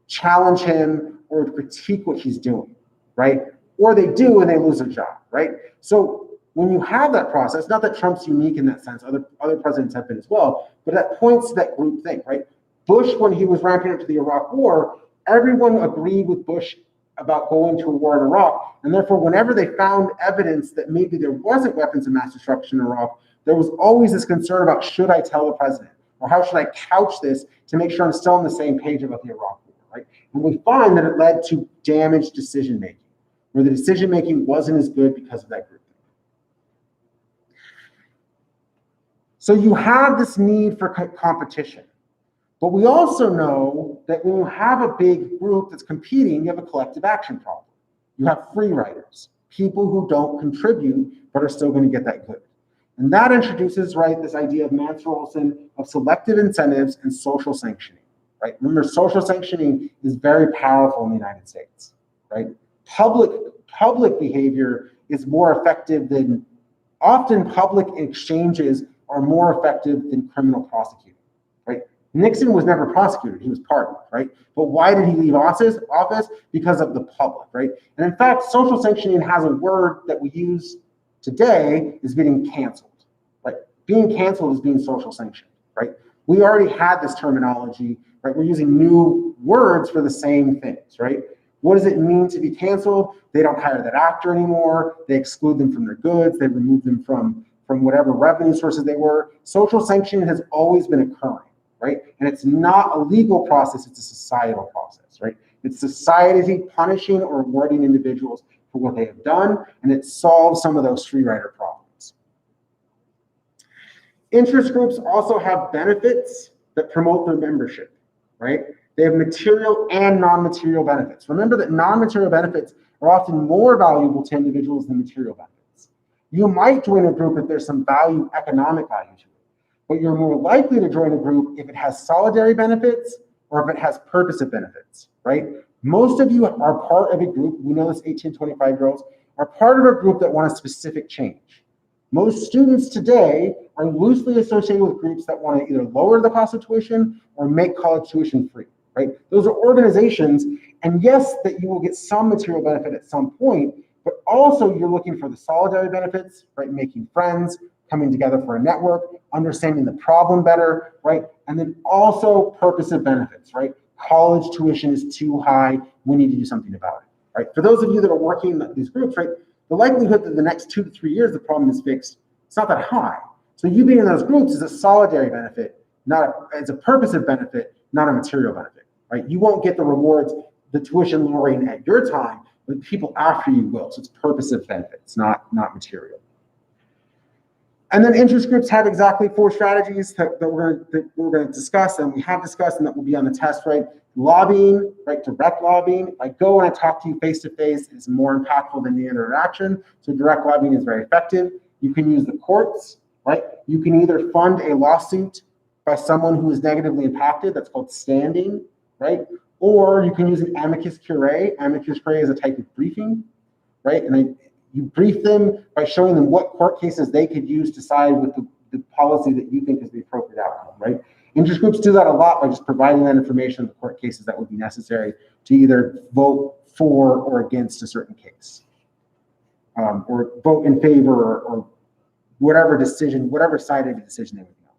challenge him or critique what he's doing, right? Or they do and they lose their job, right? So when you have that process, not that Trump's unique in that sense, other presidents have been as well, but that points to that group thing, right? Bush, when he was ramping up to the Iraq War, everyone agreed with Bush about going to a war in Iraq. And therefore, whenever they found evidence that maybe there wasn't weapons of mass destruction in Iraq, there was always this concern about, should I tell the president? Or how should I couch this to make sure I'm still on the same page about the Iraq War, right? And we find that it led to damaged decision-making, where the decision-making wasn't as good because of that group. So you have this need for competition. But we also know that when you have a big group that's competing, you have a collective action problem. You have free riders, people who don't contribute but are still going to get that good. And that introduces, right, this idea of Mansfield-Olson of selective incentives and social sanctioning, right? Remember, social sanctioning is very powerful in the United States, right? Public behavior is more effective than, often public exchanges are more effective than criminal prosecuting, right? Nixon was never prosecuted, he was pardoned, right? But why did he leave office? Because of the public, right? And in fact, social sanctioning has a word that we use today is being canceled, right? Being canceled is being social sanctioned, right? We already had this terminology, right? We're using new words for the same things, right? What does it mean to be canceled? They don't hire that actor anymore. They exclude them from their goods. They remove them from whatever revenue sources they were. Social sanctioning has always been occurring, right? And it's not a legal process, it's a societal process, right? It's society punishing or rewarding individuals for what they have done, and it solves some of those free rider problems. Interest groups also have benefits that promote their membership, right? They have material and non-material benefits. Remember that non-material benefits are often more valuable to individuals than material benefits. You might join a group if there's some value, economic value to it, but you're more likely to join a group if it has solidarity benefits or if it has purposive benefits, right? Most of you are part of a group, we know this 1825 girls, are part of a group that want a specific change. Most students today are loosely associated with groups that want to either lower the cost of tuition or make college tuition free, right? Those are organizations, and yes, that you will get some material benefit at some point, but also you're looking for the solidarity benefits, right? Making friends, coming together for a network, understanding the problem better, right? And then also purposive benefits, right? College tuition is too high, we need to do something about it, right? For those of you that are working in these groups, right? The likelihood that the next 2 to 3 years the problem is fixed, it's not that high. So you being in those groups is a solidarity benefit, it's a purposive benefit, not a material benefit, right? You won't get the rewards, the tuition lowering at your time, but people after you will. So it's purposive benefits, not material. And then interest groups have exactly 4 strategies that we're going to discuss, and we have discussed, and that will be on the test, right? Lobbying, right? Direct lobbying. If I go and I talk to you face to face, it's more impactful than the interaction. So direct lobbying is very effective. You can use the courts, right? You can either fund a lawsuit by someone who is negatively impacted, that's called standing, right? Or you can use an amicus curiae. Amicus curiae is a type of briefing, right? And You brief them by showing them what court cases they could use to side with the policy that you think is the appropriate outcome, right? Interest groups do that a lot by just providing that information of the court cases that would be necessary to either vote for or against a certain case, or vote in favor, or whatever decision, whatever side of the decision they would be on.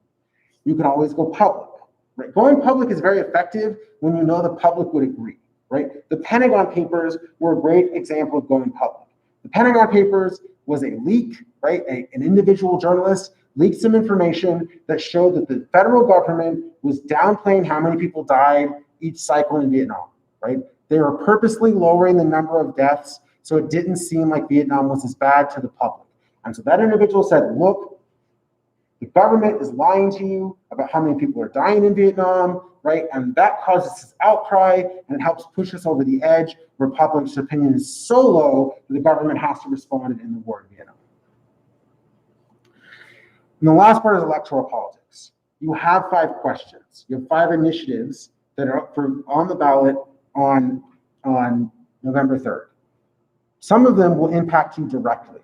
You can always go public, right? Going public is very effective when you know the public would agree, right? The Pentagon Papers were a great example of going public. The Pentagon Papers was a leak, right? An individual journalist leaked some information that showed that the federal government was downplaying how many people died each cycle in Vietnam, right? They were purposely lowering the number of deaths so it didn't seem like Vietnam was as bad to the public. And so that individual said, look, the government is lying to you about how many people are dying in Vietnam, right? And that causes this outcry, and it helps push us over the edge where public's opinion is so low that the government has to respond in the war in Vietnam. And the last part is electoral politics. You have 5 questions. You have 5 initiatives that are up on the ballot on November 3rd. Some of them will impact you directly,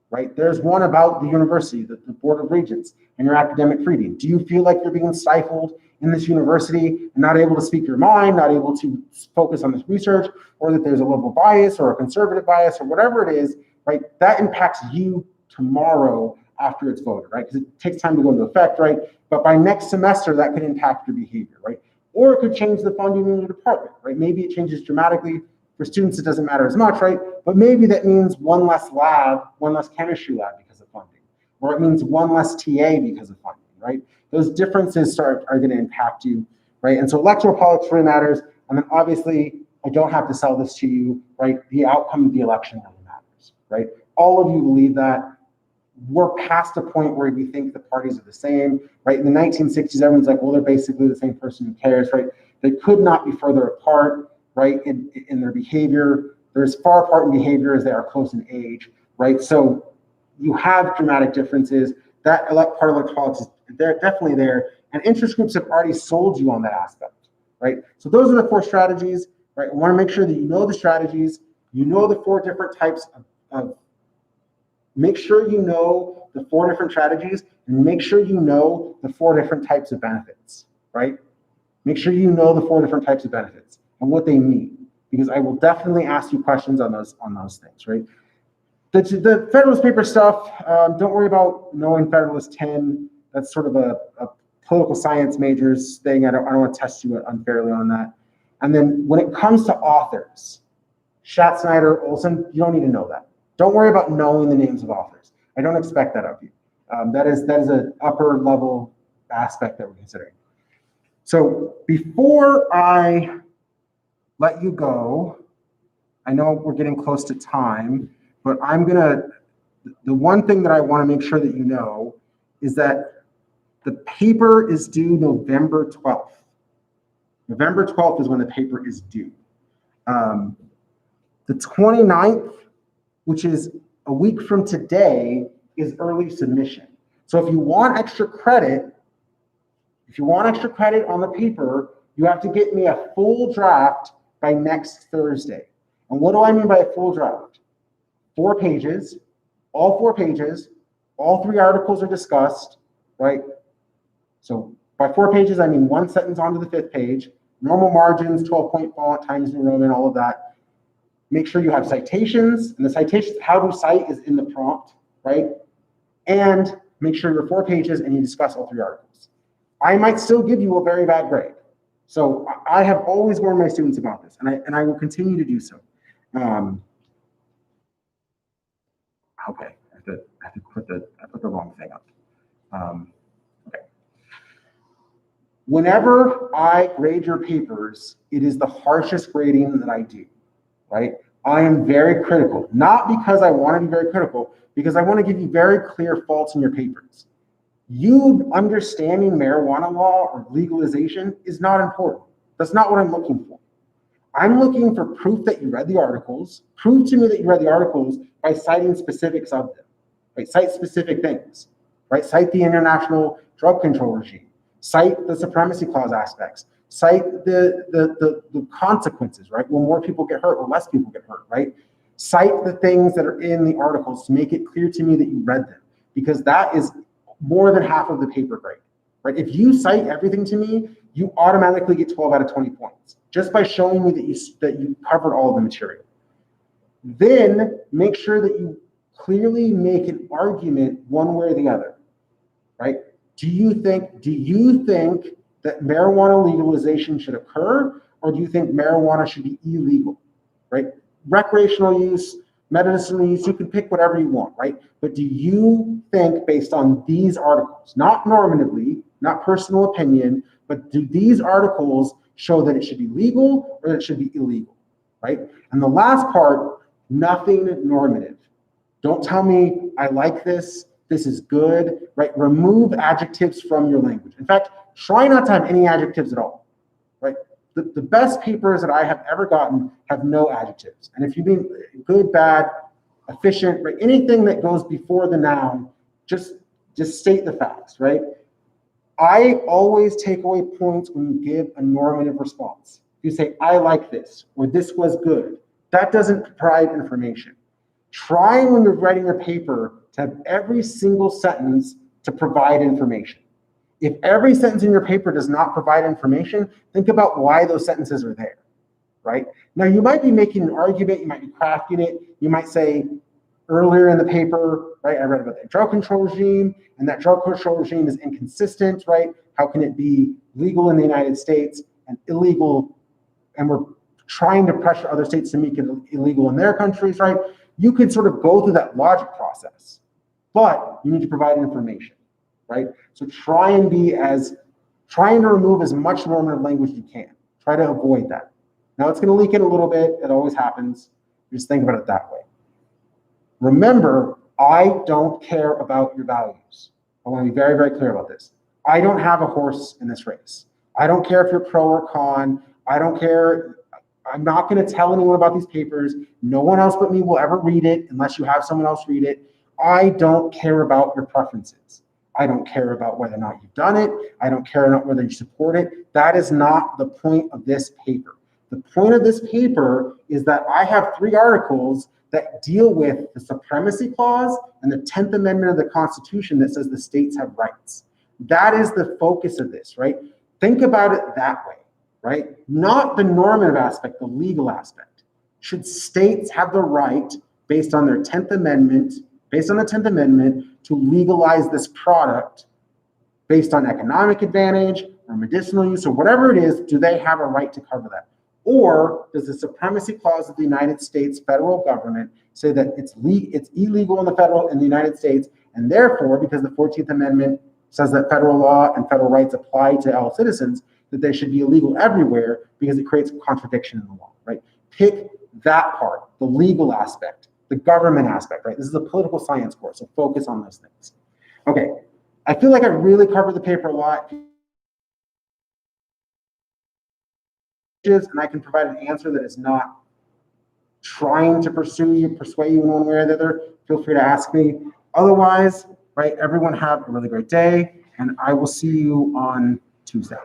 right? There's one about the university, the Board of Regents, and your academic freedom. Do you feel like you're being stifled in this university and not able to speak your mind, not able to focus on this research, or that there's a liberal bias or a conservative bias or whatever it is, right? That impacts you tomorrow after it's voted, right? Because it takes time to go into effect, right? But by next semester, that could impact your behavior, right? Or it could change the funding in your department, right? Maybe it changes dramatically. For students, it doesn't matter as much, right? But maybe that means one less lab, one less chemistry lab because of funding, or it means one less TA because of funding, right? Those differences are going to impact you, right? And so electoral politics really matters. And then obviously, I don't have to sell this to you, right? The outcome of the election really matters, right? All of you believe that. We're past a point where we think the parties are the same, right? In the 1960s, everyone's like, well, they're basically the same person, who cares, right? They could not be further apart, right, in their behavior. They're as far apart in behavior as they are close in age, right? So you have dramatic differences. That part of electoral politics, they're definitely there. And interest groups have already sold you on that aspect, right? So those are the 4 strategies, right? I want to make sure that you know the strategies, you know the 4 different types of make sure you know the 4 different strategies, and make sure you know the 4 different types of benefits, right? Make sure you know the 4 different types of benefits and what they mean, because I will definitely ask you questions on those things, right? The Federalist Paper stuff, don't worry about knowing Federalist 10. That's sort of a political science majors thing. I don't want to test you unfairly on that. And then when it comes to authors, Schatzsnyder, Olson, you don't need to know that. Don't worry about knowing the names of authors. I don't expect that of you. That is an upper level aspect that we're considering. So before I let you go, I know we're getting close to time, but the one thing that I want to make sure that you know is that the paper is due November 12th. November 12th is when the paper is due. The 29th, which is a week from today, is early submission. So if you want extra credit on the paper, you have to get me a full draft by next Thursday. And what do I mean by a full draft? 4 pages, all 4 pages, all 3 articles are discussed, right? So by 4 pages, I mean 1 sentence onto the 5th page, normal margins, 12-point font, Times New Roman, all of that. Make sure you have citations, and the citations, how to cite is in the prompt, right? And make sure you're 4 pages and you discuss all 3 articles. I might still give you a very bad grade. So I have always warned my students about this, and I will continue to do so. Okay, I put the wrong thing up. Okay. Whenever I grade your papers, it is the harshest grading that I do, right? I am very critical, not because I want to be very critical, because I want to give you very clear faults in your papers. You understanding marijuana law or legalization is not important. That's not what I'm looking for. I'm looking for proof that you read the articles. Prove to me that you read the articles by citing specifics of them, right? Cite specific things, right? Cite the international drug control regime. Cite the supremacy clause aspects. Cite the consequences, right? Will more people get hurt or less people get hurt, right? Cite the things that are in the articles to make it clear to me that you read them, because that is more than half of the paper grade, right? If you cite everything to me, you automatically get 12 out of 20 points just by showing me that you covered all of the material. Then make sure that you clearly make an argument one way or the other, right? Do you think that marijuana legalization should occur, or do you think marijuana should be illegal, right? Recreational use, medicinal use, you can pick whatever you want, right? But do you think, based on these articles, not normatively, not personal opinion, but do these articles show that it should be legal or that it should be illegal, right? And the last part, nothing normative. Don't tell me I like this, this is good, right? Remove adjectives from your language. In fact, try not to have any adjectives at all, right? The best papers that I have ever gotten have no adjectives. And if you mean good, bad, efficient, right? Anything that goes before the noun, just state the facts, right? I always take away points when you give a normative response. You say, I like this, or this was good. That doesn't provide information. Try when you're writing your paper to have every single sentence to provide information. If every sentence in your paper does not provide information, think about why those sentences are there, right? Now, you might be making an argument, you might be crafting it, you might say earlier in the paper, right, I read about the drug control regime, and that drug control regime is inconsistent, right? How can it be legal in the United States and illegal, and we're trying to pressure other states to make it illegal in their countries, right? You could sort of go through that logic process, but you need to provide information, right? So try and trying to remove as much normative language as you can. Try to avoid that. Now it's going to leak in a little bit. It always happens. Just think about it that way. Remember, I don't care about your values. I want to be very, very clear about this. I don't have a horse in this race. I don't care if you're pro or con. I don't care. I'm not going to tell anyone about these papers. No one else but me will ever read it unless you have someone else read it. I don't care about your preferences. I don't care about whether or not you've done it. I don't care about whether you support it. That is not the point of this paper. The point of this paper is that I have 3 articles that deal with the Supremacy Clause and the 10th Amendment of the Constitution that says the states have rights. That is the focus of this, right? Think about it that way, right? Not the normative aspect, the legal aspect. Should states have the right, based on their 10th Amendment, to legalize this product based on economic advantage or medicinal use or whatever it is? Do they have a right to cover that? Or does the Supremacy Clause of the United States federal government say that it's illegal in the United States, and therefore, because the 14th Amendment says that federal law and federal rights apply to all citizens, that they should be illegal everywhere because it creates a contradiction in the law, right? Pick that part, the legal aspect, the government aspect, right? This is a political science course, so focus on those things. Okay, I feel like I really covered the paper a lot. And I can provide an answer that is not trying to persuade you in one way or the other, feel free to ask me. Otherwise, right, everyone have a really great day, and I will see you on Tuesday.